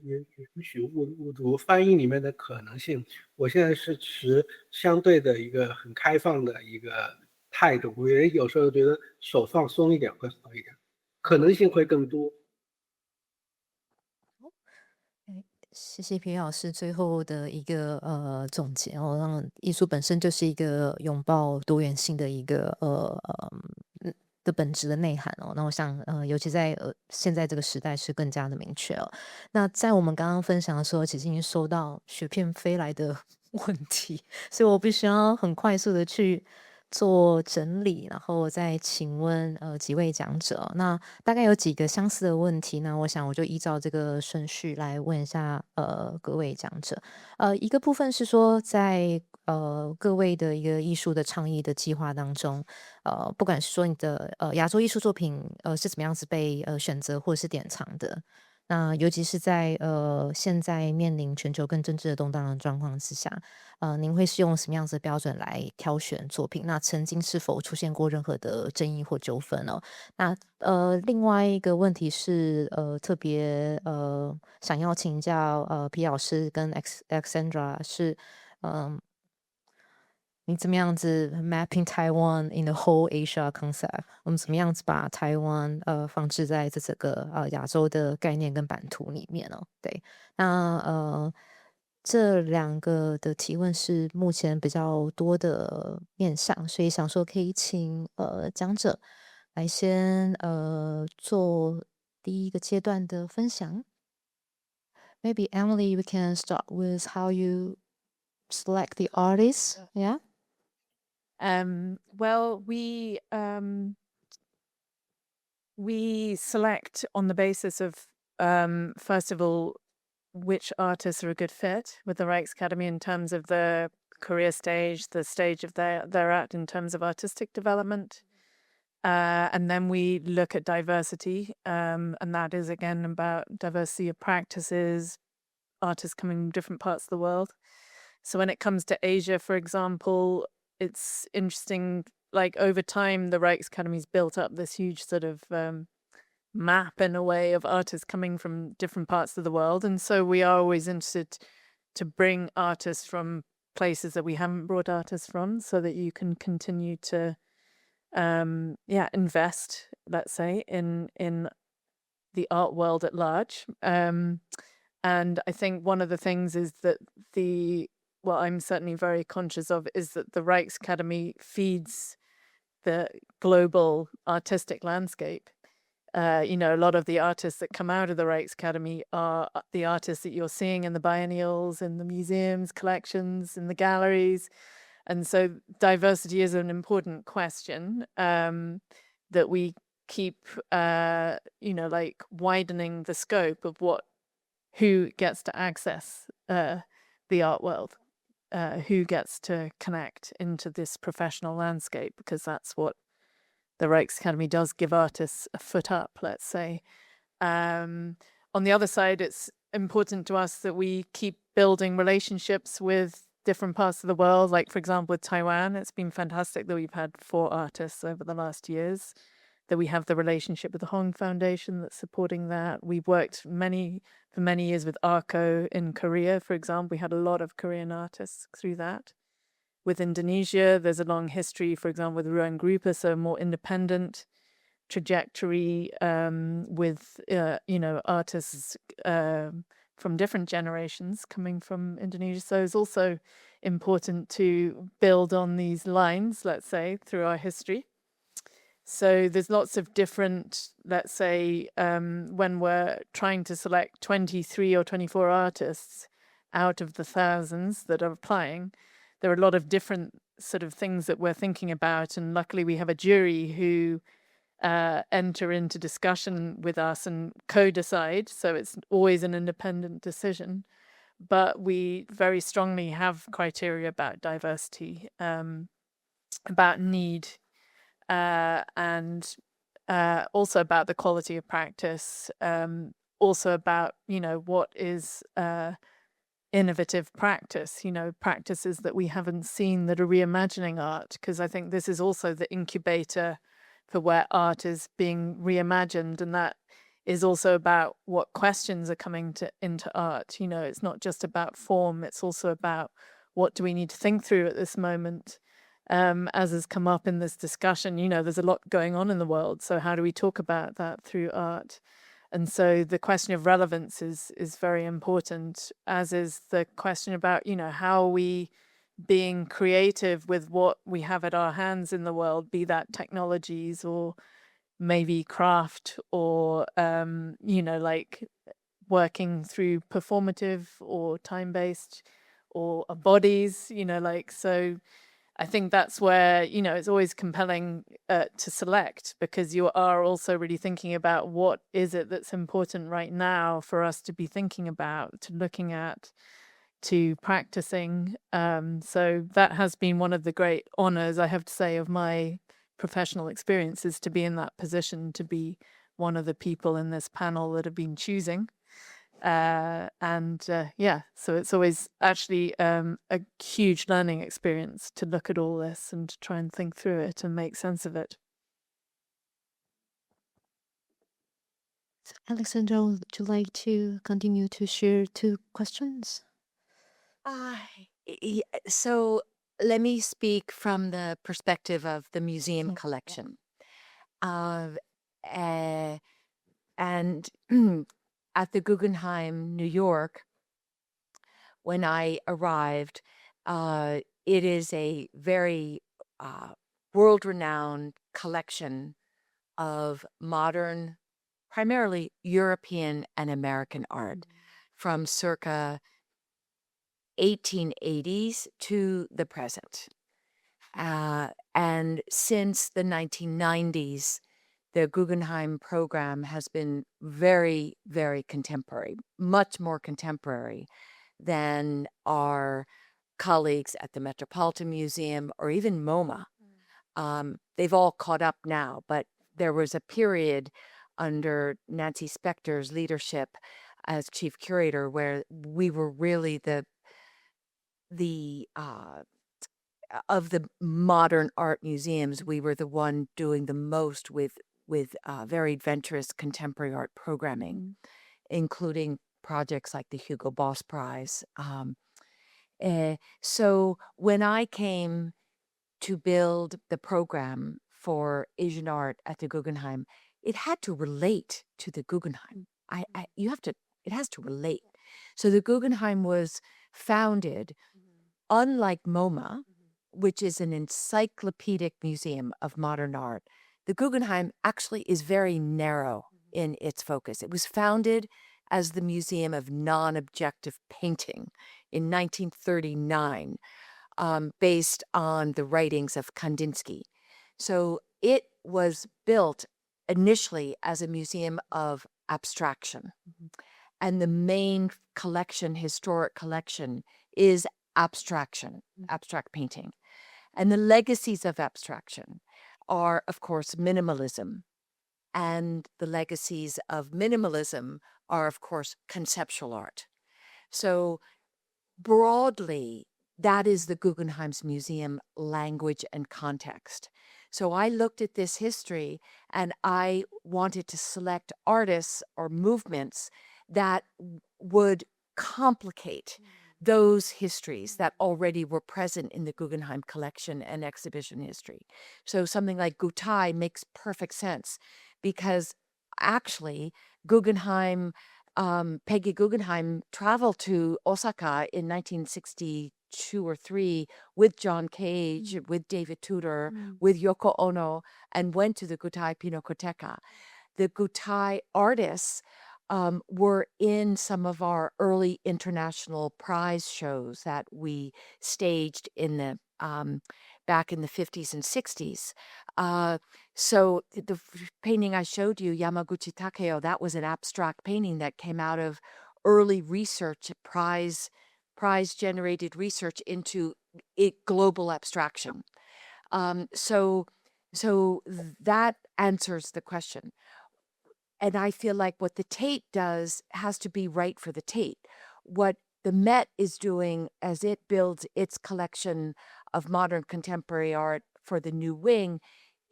许误读翻译里面的可能性，我现在是持相对的一个很开放的一个态度。我有时候觉得手放松一点会好一点，可能性会更多。谢谢皮老师最后的一个总结哦，让艺术本身就是一个拥抱多元性的一个的本质的内涵哦。那我想尤其在现在这个时代是更加的明确哦。那在我们刚刚分享的时候，其实已经收到雪片飞来的问题，所以我必须要很快速的去做整理，然后再请问几位讲者。那大概有几个相似的问题，那我想我就依照这个顺序来问一下各位讲者。一个部分是说在各位的一个艺术的倡议的计划当中，不管是说你的亚洲艺术作品是怎么样子被选择或者是典藏的。那尤其是在现在面临全球更政治的动荡的状况之下，您会是用什么样子的标准来挑选作品？那曾经是否出现过任何的争议或纠纷哦？那另外一个问题是特别想要请教皮老师跟 Alexandra 是你怎么样子 mapping Taiwan in the whole Asia concept？我们怎么样子把台湾放置在这整个亚洲的概念跟版图里面哦？对，那这两个的提问是目前比较多的面向，所以想说可以请讲者来先做第一个阶段的分享。Maybe Emily, we can start with how you select the artists. Yeah. Well, we select on the basis of first of all which artists are a good fit with the Rijksacademy in terms of the career stage, the stage of they're at in terms of artistic development. And then we look at diversity, and that is again about diversity of practices, artists coming from different parts of the world. So when it comes to Asia, for example, it's interesting, like over time, the Rijksacademy's built up this huge sort of map in a way of artists coming from different parts of the world. And so we are always interested to bring artists from places that we haven't brought artists from so that you can continue to invest, let's say, in the art world at large. And I think one of the things is that what I'm certainly very conscious of is that the Rijksacademy feeds the global artistic landscape. A lot of the artists that come out of the Rijksacademy are the artists that you're seeing in the biennials, in the museums, collections, in the galleries. And so diversity is an important question that we keep, widening the scope of who gets to access the art world, who gets to connect into this professional landscape, because that's what the Rijksacademy does give artists a foot up, let's say. On the other side, it's important to us that we keep building relationships with different parts of the world. Like, for example, with Taiwan, it's been fantastic that we've had 4 artists over the last years, that we have the relationship with the Hong Foundation that's supporting that. We've worked for many years with ARCO in Korea, for example. We had a lot of Korean artists through that. With Indonesia, there's a long history, for example, with Ruang Grupa, so a more independent trajectory with, artists from different generations coming from Indonesia. So it's also important to build on these lines, let's say, through our history. So there's lots of different, let's say, when we're trying to select 23 or 24 artists out of the thousands that are applying, there are a lot of different sort of things that we're thinking about. And luckily we have a jury who enter into discussion with us and co-decide. So it's always an independent decision. But we very strongly have criteria about diversity, about need, and also about the quality of practice, also about, what is innovative practice, practices that we haven't seen that are reimagining art, because I think this is also the incubator for where art is being reimagined, and that is also about what questions are coming into art. It's not just about form, it's also about what do we need to think through at this moment. As has come up in this discussion, there's a lot going on in the world, so how do we talk about that through art? And so the question of relevance is very important, as is the question about, how are we being creative with what we have at our hands in the world, be that technologies or maybe craft or, working through performative or time-based or bodies, so I think that's where, you know, it's always compelling to select, because you are also really thinking about what is it that's important right now for us to be thinking about, to looking at, to practicing. So that has been one of the great honors, I have to say, of my professional experiences, to be in that position, to be one of the people in this panel that have been choosing. So it's always actually a huge learning experience to look at all this and to try and think through it and make sense of it. Alexandra, would you like to continue to share 2 questions? So let me speak from the perspective of the museum collection. And at the Guggenheim, New York, when I arrived, it is a very world-renowned collection of modern, primarily European and American art from circa 1880s to the present. And since the 1990s, the Guggenheim program has been very, very contemporary, much more contemporary than our colleagues at the Metropolitan Museum or even MoMA. They've all caught up now, but there was a period under Nancy Spector's leadership as chief curator where we were really of the modern art museums, we were the one doing the most with very adventurous contemporary art programming, including projects like the Hugo Boss Prize. So when I came to build the program for Asian art at the Guggenheim, it had to relate to the Guggenheim. It has to relate. So the Guggenheim was founded, unlike MoMA, which is an encyclopedic museum of modern art. The Guggenheim actually is very narrow in its focus. It was founded as the Museum of Non-Objective Painting in 1939, based on the writings of Kandinsky. So it was built initially as a museum of abstraction. And the main collection, historic collection, is abstraction, abstract painting. And the legacies of abstraction are, of course, minimalism. And the legacies of minimalism are, of course, conceptual art. So broadly, that is the Guggenheim's museum language and context. So I looked at this history and I wanted to select artists or movements that would complicate those histories that already were present in the Guggenheim collection and exhibition history. So something like Gutai makes perfect sense because actually Guggenheim, Peggy Guggenheim traveled to Osaka in 1962 or 3 with John Cage, with David Tudor, with Yoko Ono, and went to the Gutai Pinacoteca. The Gutai artists were in some of our early international prize shows that we staged in the back in the 50s and 60s. So the painting I showed you, Yamaguchi Takeo, that was an abstract painting that came out of early research, prize-generated research into global abstraction. So that answers the question. And I feel like what the Tate does has to be right for the Tate. What the Met is doing as it builds its collection of modern contemporary art for the new wing,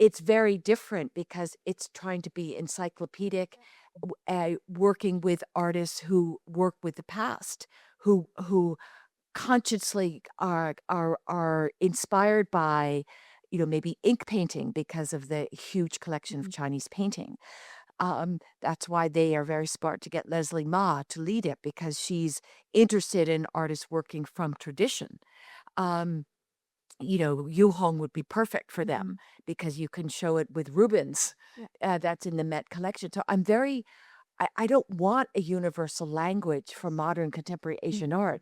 it's very different because it's trying to be encyclopedic, working with artists who work with the past, who consciously are inspired by, maybe ink painting because of the huge collection of Chinese painting. That's why they are very smart to get Leslie Ma to lead it, because she's interested in artists working from tradition. Yu Hong would be perfect for them because you can show it with Rubens. That's in the Met collection. So I don't want a universal language for modern contemporary Asian art.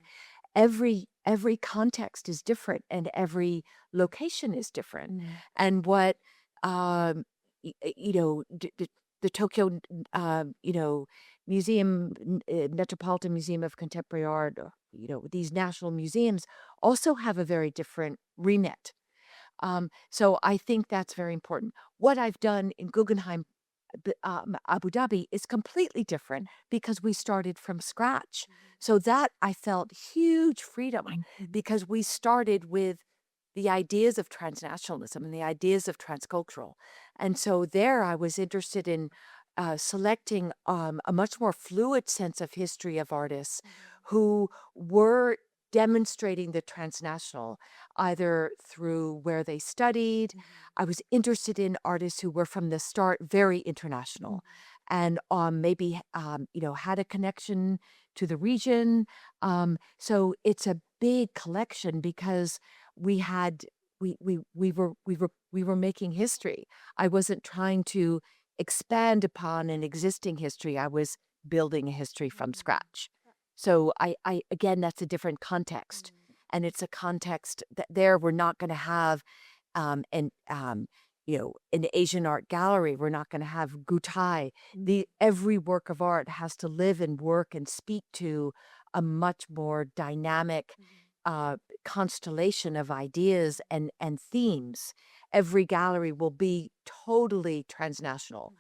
Every every context is different and every location is different. And what, the Tokyo, Museum, Metropolitan Museum of Contemporary Art, these national museums also have a very different remit. So I think that's very important. What I've done in Guggenheim, Abu Dhabi is completely different because we started from scratch. So that I felt huge freedom because we started with the ideas of transnationalism and the ideas of transcultural. And so there I was interested in selecting a much more fluid sense of history of artists who were demonstrating the transnational, either through where they studied. I was interested in artists who were from the start very international and maybe, had a connection to the region. So it's a big collection because we were making history. I wasn't trying to expand upon an existing history. I was building a history from scratch. So I again, that's a different context, and it's a context that there we're not going to have an Asian art gallery. We're not going to have Gutai. Every work of art has to live and work and speak to a much more dynamic constellation of ideas and themes. Every gallery will be totally transnational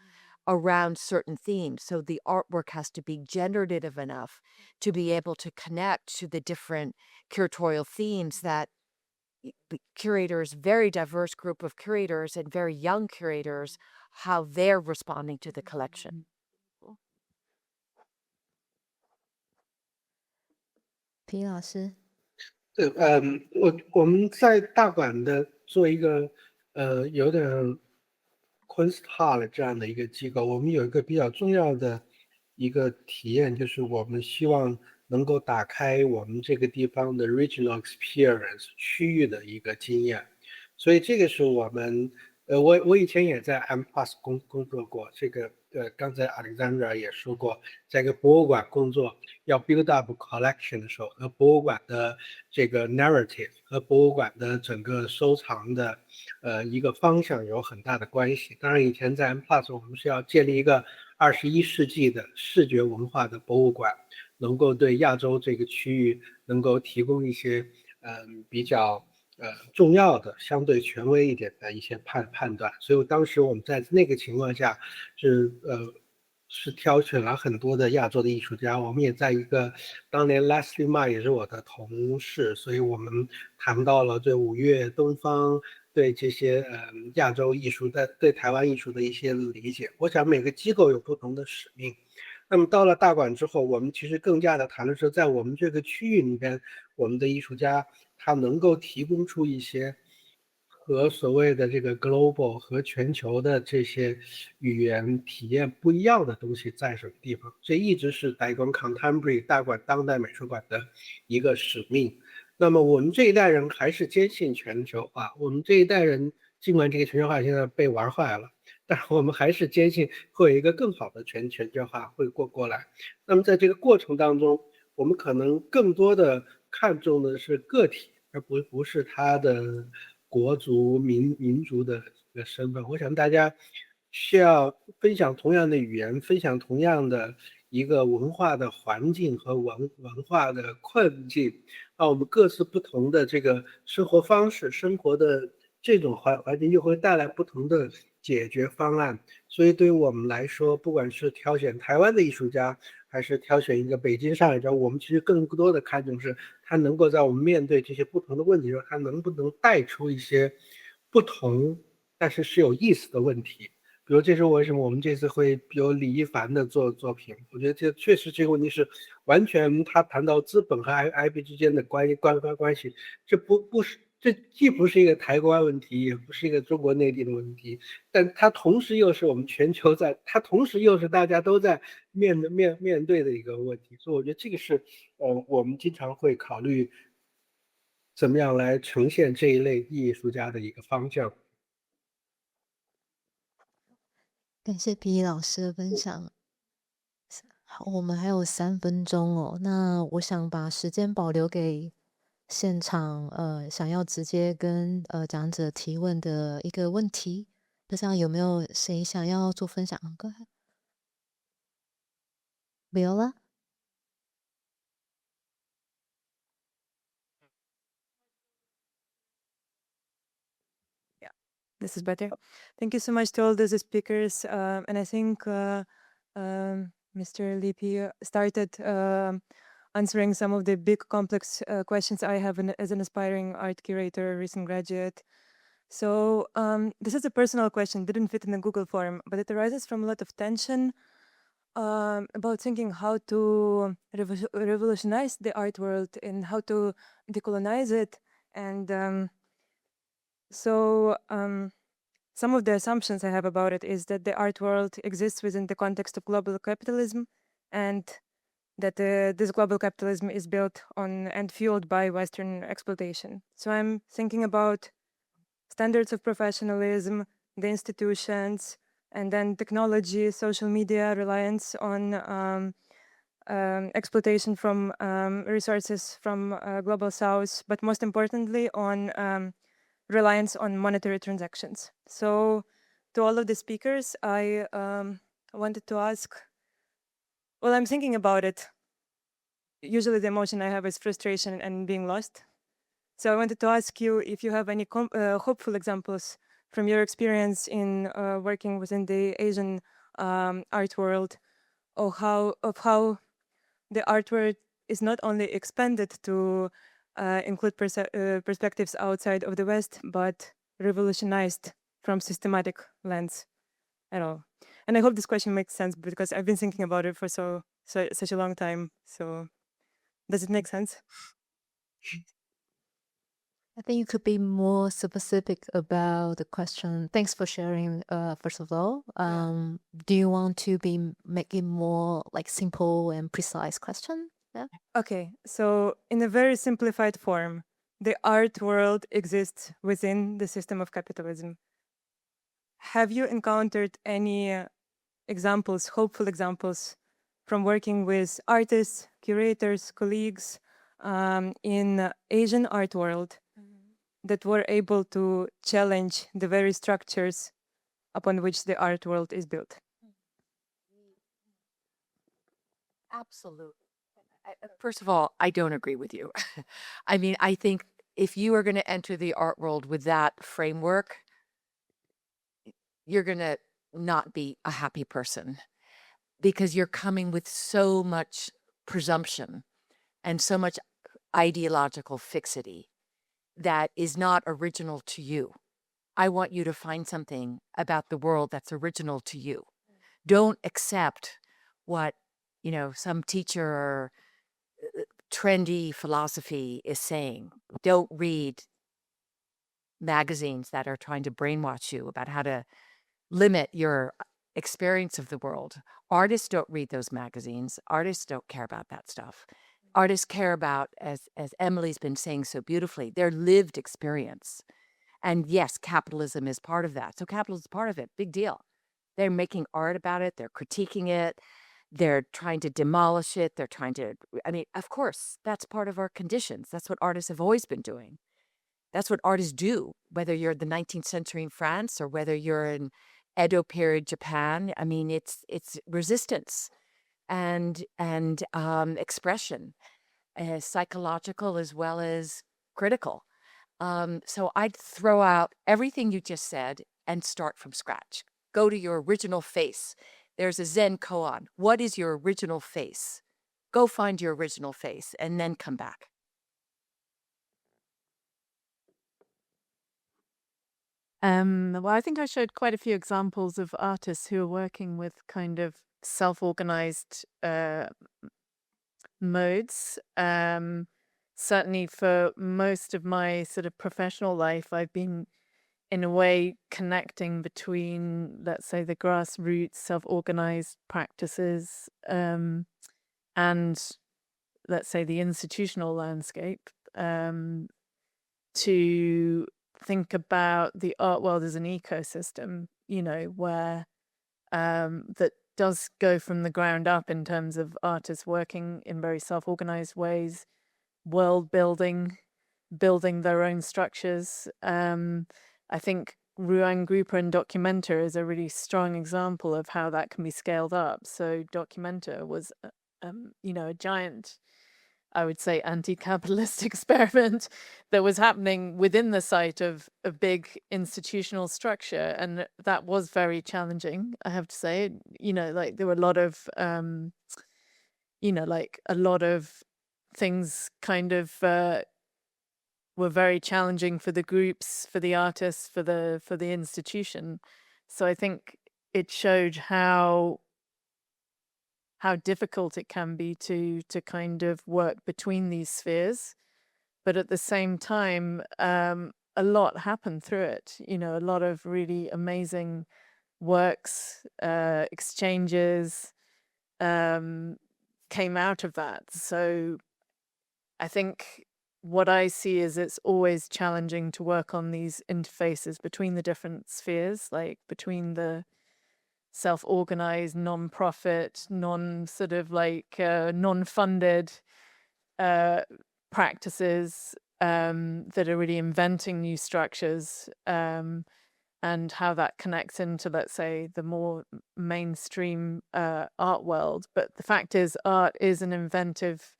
around certain themes. So the artwork has to be generative enough to be able to connect to the different curatorial themes that the curators, very diverse group of curators and very young curators, how they're responding to the collection. 皮老师，对，我们在大馆的做一个有点 Kunsthal 这样的一个机构，我们有一个比较重要的一个体验，就是我们希望能够打开我们这个地方的 regional experience 区域的一个经验，所以这个是我们我以前也在 M+ 工作过，这个刚才 Alexandra 也说过，在一个博物馆工作要 build up collection 的时候，和博物馆的这个 narrative 和博物馆的整个收藏的一个方向有很大的关系。当然以前在 M+ 我们是要建立一个21世纪的视觉文化的博物馆，能够对亚洲这个区域能够提供一些比较重要的相对权威一点的一些判断，所以当时我们在那个情况下是挑选了很多的亚洲的艺术家，我们也在一个当年 Leslie Ma 也是我的同事，所以我们谈到了对五月东方对这些亚洲艺术的对台湾艺术的一些理解。我想每个机构有不同的使命。那么到了大馆之后，我们其实更加的谈的是在我们这个区域里边，我们的艺术家他能够提供出一些和所谓的这个 global 和全球的这些语言体验不一样的东西在什么地方，这一直是大馆 Contemporary 大馆当代美术馆的一个使命。那么我们这一代人还是坚信全球化，我们这一代人尽管这个全球化现在被玩坏了，但是我们还是坚信会有一个更好的全球化会过来。那么在这个过程当中，我们可能更多的看重的是个体，而不是他的国族民族的一个身份。我想大家需要分享同样的语言，分享同样的一个文化的环境和文化的困境，我们各自不同的这个生活方式，生活的这种环境就会带来不同的解决方案。所以对于我们来说，不管是挑选台湾的艺术家，还是挑选一个北京、上海家，我们其实更多的看重是他能够在我们面对这些不同的问题的时候，他能不能带出一些不同但是有意思的问题。比如这是为什么我们这次会有李一凡的作品，我觉得这确实这个问题是完全他谈到资本和 IP 之间的关系，这既不是一个台湾问题，也不是一个中国内地的问题，但它同时又是我们全球它同时又是大家都在面对的一个问题，所以我觉得这个是我们经常会考虑怎么样来呈现这一类艺术家的一个方向。感谢皮老师的分享。好，我们还有3分钟哦，那我想把时间保留给现场想要直接跟讲者提问的一个问题，不知道有没有谁想要做分享？Go ahead. Viola? This is better. Thank you so much to all those speakers. And I think Mr. Lippi started answering some of the big complex questions I have as an aspiring art curator, recent graduate. So this is a personal question, didn't fit in the Google form, but it arises from a lot of tension about thinking how to revolutionize the art world and how to decolonize it. And so some of the assumptions I have about it is that the art world exists within the context of global capitalism, and that this global capitalism is built on and fueled by Western exploitation. So I'm thinking about standards of professionalism, the institutions, and then technology, social media, reliance on exploitation from resources from global south, but most importantly on reliance on monetary transactions. So to all of the speakers, I wanted to ask, well, I'm thinking about it. Usually the emotion I have is frustration and being lost. So I wanted to ask you if you have any hopeful examples from your experience in working within the Asian art world, or how the art world is not only expanded to include perspectives outside of the West, but revolutionized from systematic lens at all. And I hope this question makes sense because I've been thinking about it for such a long time. So does it make sense? I think you could be more specific about the question. Thanks for sharing, first of all. Do you want to make it more like simple and precise question? Yeah. Okay, so in a very simplified form, the art world exists within the system of capitalism. Have you encountered any examples, hopeful examples, from working with artists, curators, colleagues in Asian art world that were able to challenge the very structures upon which the art world is built? Absolutely. First of all, I don't agree with you. I mean, I think if you are going to enter the art world with that framework, you're going to not be a happy person because you're coming with so much presumption and so much ideological fixity that is not original to you. I want you to find something about the world that's original to you. Don't accept what, some teacher or trendy philosophy is saying. Don't read magazines that are trying to brainwash you about how to limit your experience of the world. Artists don't read those magazines. Artists don't care about that stuff. Artists care about, as Emily's been saying so beautifully, their lived experience. And yes, capitalism is part of that. So capitalism is part of it. Big deal. They're making art about it. They're critiquing it. They're trying to demolish it. They're trying to, of course, that's part of our conditions. That's what artists have always been doing. That's what artists do, whether you're in the 19th century in France or whether you're in Edo period Japan. It's resistance and expression, psychological as well as critical. So I'd throw out everything you just said and start from scratch. Go to your original face. There's a Zen koan. What is your original face? Go find your original face and then come back. Well, I think I showed quite a few examples of artists who are working with kind of self-organized modes. Certainly for most of my sort of professional life, I've been in a way connecting between, let's say, the grassroots self-organized practices and, let's say, the institutional landscape to think about the art world as an ecosystem, where that does go from the ground up in terms of artists working in very self-organized ways, world building, building their own structures. I think Ruang Grouper and Documenta is a really strong example of how that can be scaled up. So Documenta was, a giant, I would say, anti-capitalist experiment that was happening within the site of a big institutional structure. And that was very challenging, I have to say. There were a lot of, a lot of things kind of were very challenging for the groups, for the artists, for the institution. So I think it showed how difficult it can be to kind of work between these spheres. But at the same time, a lot happened through it. A lot of really amazing works, exchanges came out of that. So I think what I see is it's always challenging to work on these interfaces between the different spheres, like between the self-organized, non-profit, non-funded practices that are really inventing new structures, and how that connects into, let's say, the more mainstream art world. But the fact is, art is an inventive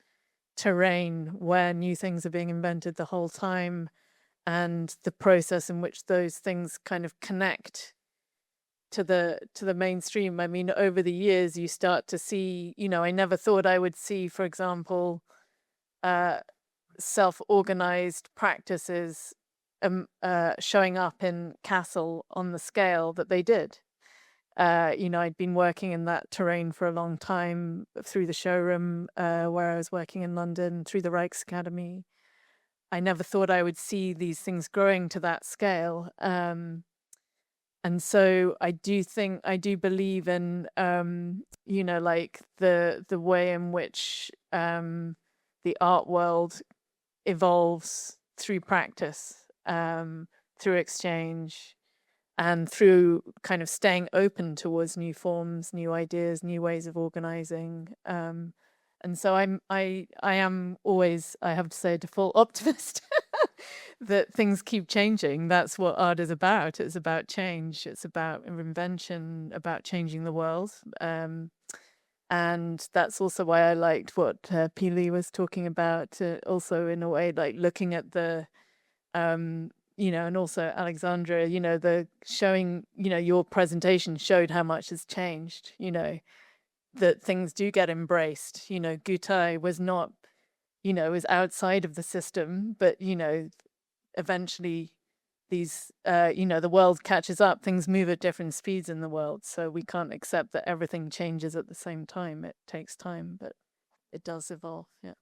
terrain where new things are being invented the whole time, and the process in which those things kind of connect to the mainstream. I mean, over the years, you start to see, I never thought I would see, for example, self-organized practices showing up in Kassel on the scale that they did. I'd been working in that terrain for a long time through the showroom where I was working in London, through the Rijksacademy. I never thought I would see these things growing to that scale. And so I do believe in, the way in which the art world evolves through practice, through exchange, and through kind of staying open towards new forms, new ideas, new ways of organizing. And so I am always, I have to say, a default optimist that things keep changing. That's what art is about. It's about change. It's about invention, about changing the world. And that's also why I liked what Pili was talking about, also in a way, like looking at the, and also Alexandra, the showing, your presentation showed how much has changed, that things do get embraced. Gutai was not, was outside of the system, but, eventually these, the world catches up, things move at different speeds in the world. So we can't accept that everything changes at the same time. It takes time, but it does evolve. Yeah.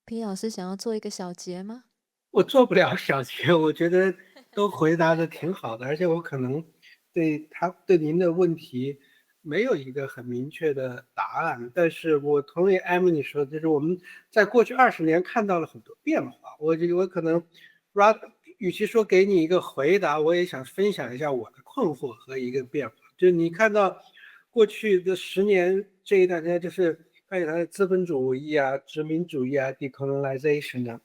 P 老师想要做一个小结吗？我做不了小结，我觉得都回答的挺好的，而且我可能对您的问题没有一个很明确的答案，但是我同意 Emily 说，就是我们在过去20年看到了很多变化。我可能与其说给你一个回答，我也想分享一下我的困惑和一个变化。就是你看到过去的10年这一段时间，就是关于它的资本主义啊、殖民主义啊、decolonization 啊。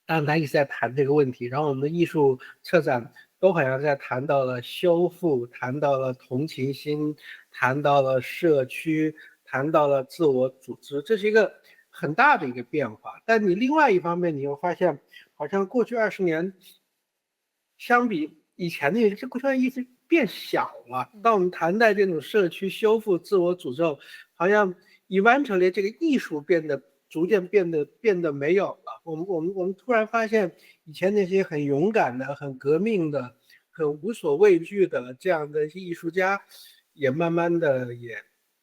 当然他一直在谈这个问题，然后我们的艺术策展都好像在谈到了修复，谈到了同情心，谈到了社区，谈到了自我组织，这是一个很大的一个变化。但你另外一方面，你又发现好像过去20年相比以前的这过去一直变小了。当我们谈到这种社区修复、自我诅咒，好像 eventually 这个艺术逐渐变得没有了。我们突然发现，以前那些很勇敢的、很革命的、很无所畏惧的这样的艺术家，也慢慢的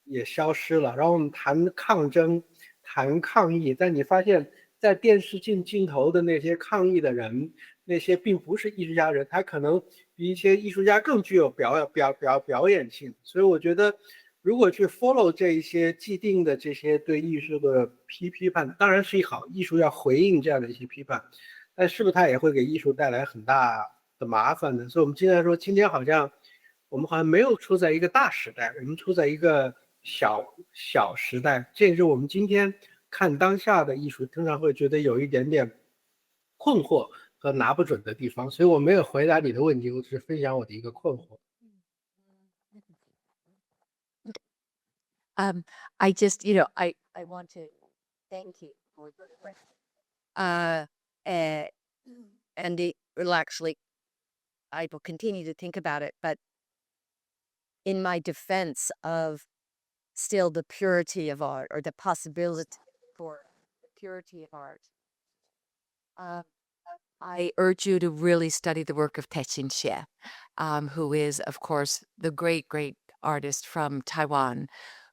也消失了。然后我们谈抗争、谈抗议，但你发现，在电视镜头的那些抗议的人，那些并不是艺术家人，他可能比一些艺术家更具有表演性。所以我觉得，如果去 follow 这一些既定的这些对艺术的批判，当然是好，艺术要回应这样的一些批判，但是不是它也会给艺术带来很大的麻烦呢？所以我们经常说，今天我们好像没有处在一个大时代，我们处在一个小时代，这也是我们今天看当下的艺术，通常会觉得有一点点困惑和拿不准的地方，所以我没有回答你的问题，我只是分享我的一个困惑。I just, I want to thank you for your question. And it will actually, I will continue to think about it, but in my defense of still the purity of art or the possibility for the purity of art, I urge you to really study the work of Pethick, who is, of course, the great, great artist from Taiwan,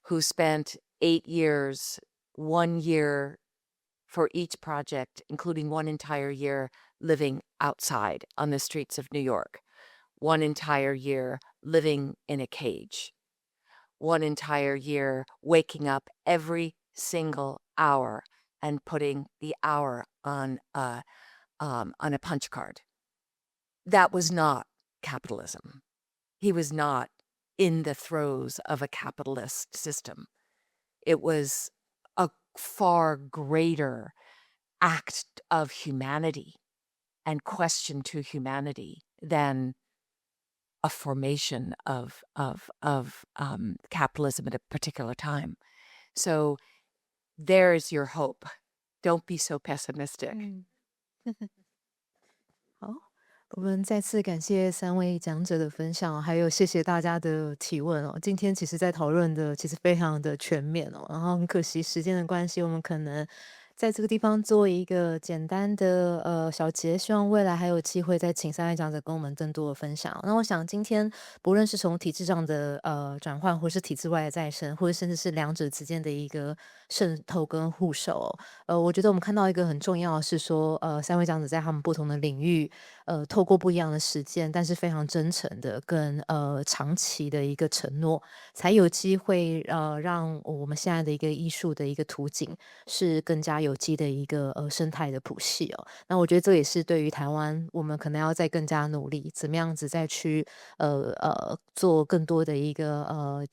who spent 8 years, 1 year for each project, including 1 entire year living outside on the streets of New York, 1 entire year living in a cage, 1 entire year waking up every single hour and putting the hour on a punch card. That was not capitalism. He was not in the throes of a capitalist system. It was a far greater act of humanity and question to humanity than a formation of capitalism at a particular time. So there's your hope. Don't be so pessimistic. 好，我们再次感谢3位讲者的分享，还有谢谢大家的提问哦。今天其实在讨论的其实非常的全面哦，然后很可惜时间的关系，我们可能在这个地方做一个简单的小结，希望未来还有机会再请3位讲者跟我们更多的分享。那我想今天不论是从体制上的转换，或是体制外的再生，或者甚至是两者之间的一个渗透跟互守我觉得我们看到一个很重要的是说3位讲者在他们不同的领域透过不一样的实践，但是非常真诚的跟长期的一个承诺，才有机会让我们现在的一个艺术的一个图景是更加有机的一个生态的谱系哦。那我觉得这也是对于台湾，我们可能要再更加努力，怎么样子再去做更多的一个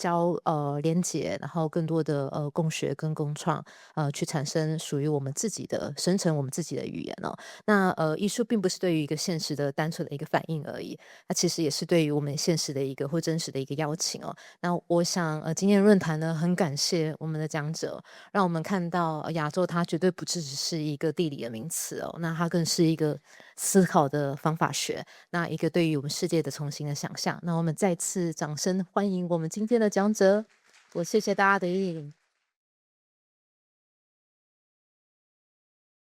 连结，然后更多的共学跟共创去产生属于我们自己的生成我们自己的语言哦。那艺术并不是对于一个现实的单纯的一个反应而已，那其实也是对于我们现实的一个或真实的一个邀请哦。那我想今天的论坛呢，很感谢我们的讲者，让我们看到亚洲它绝对不只是一个地理的名词哦，那它更是一个思考的方法学，那一个对于我们世界的重新的想象。那我们再次掌声欢迎我们今天的讲者，我谢谢大家的莅临。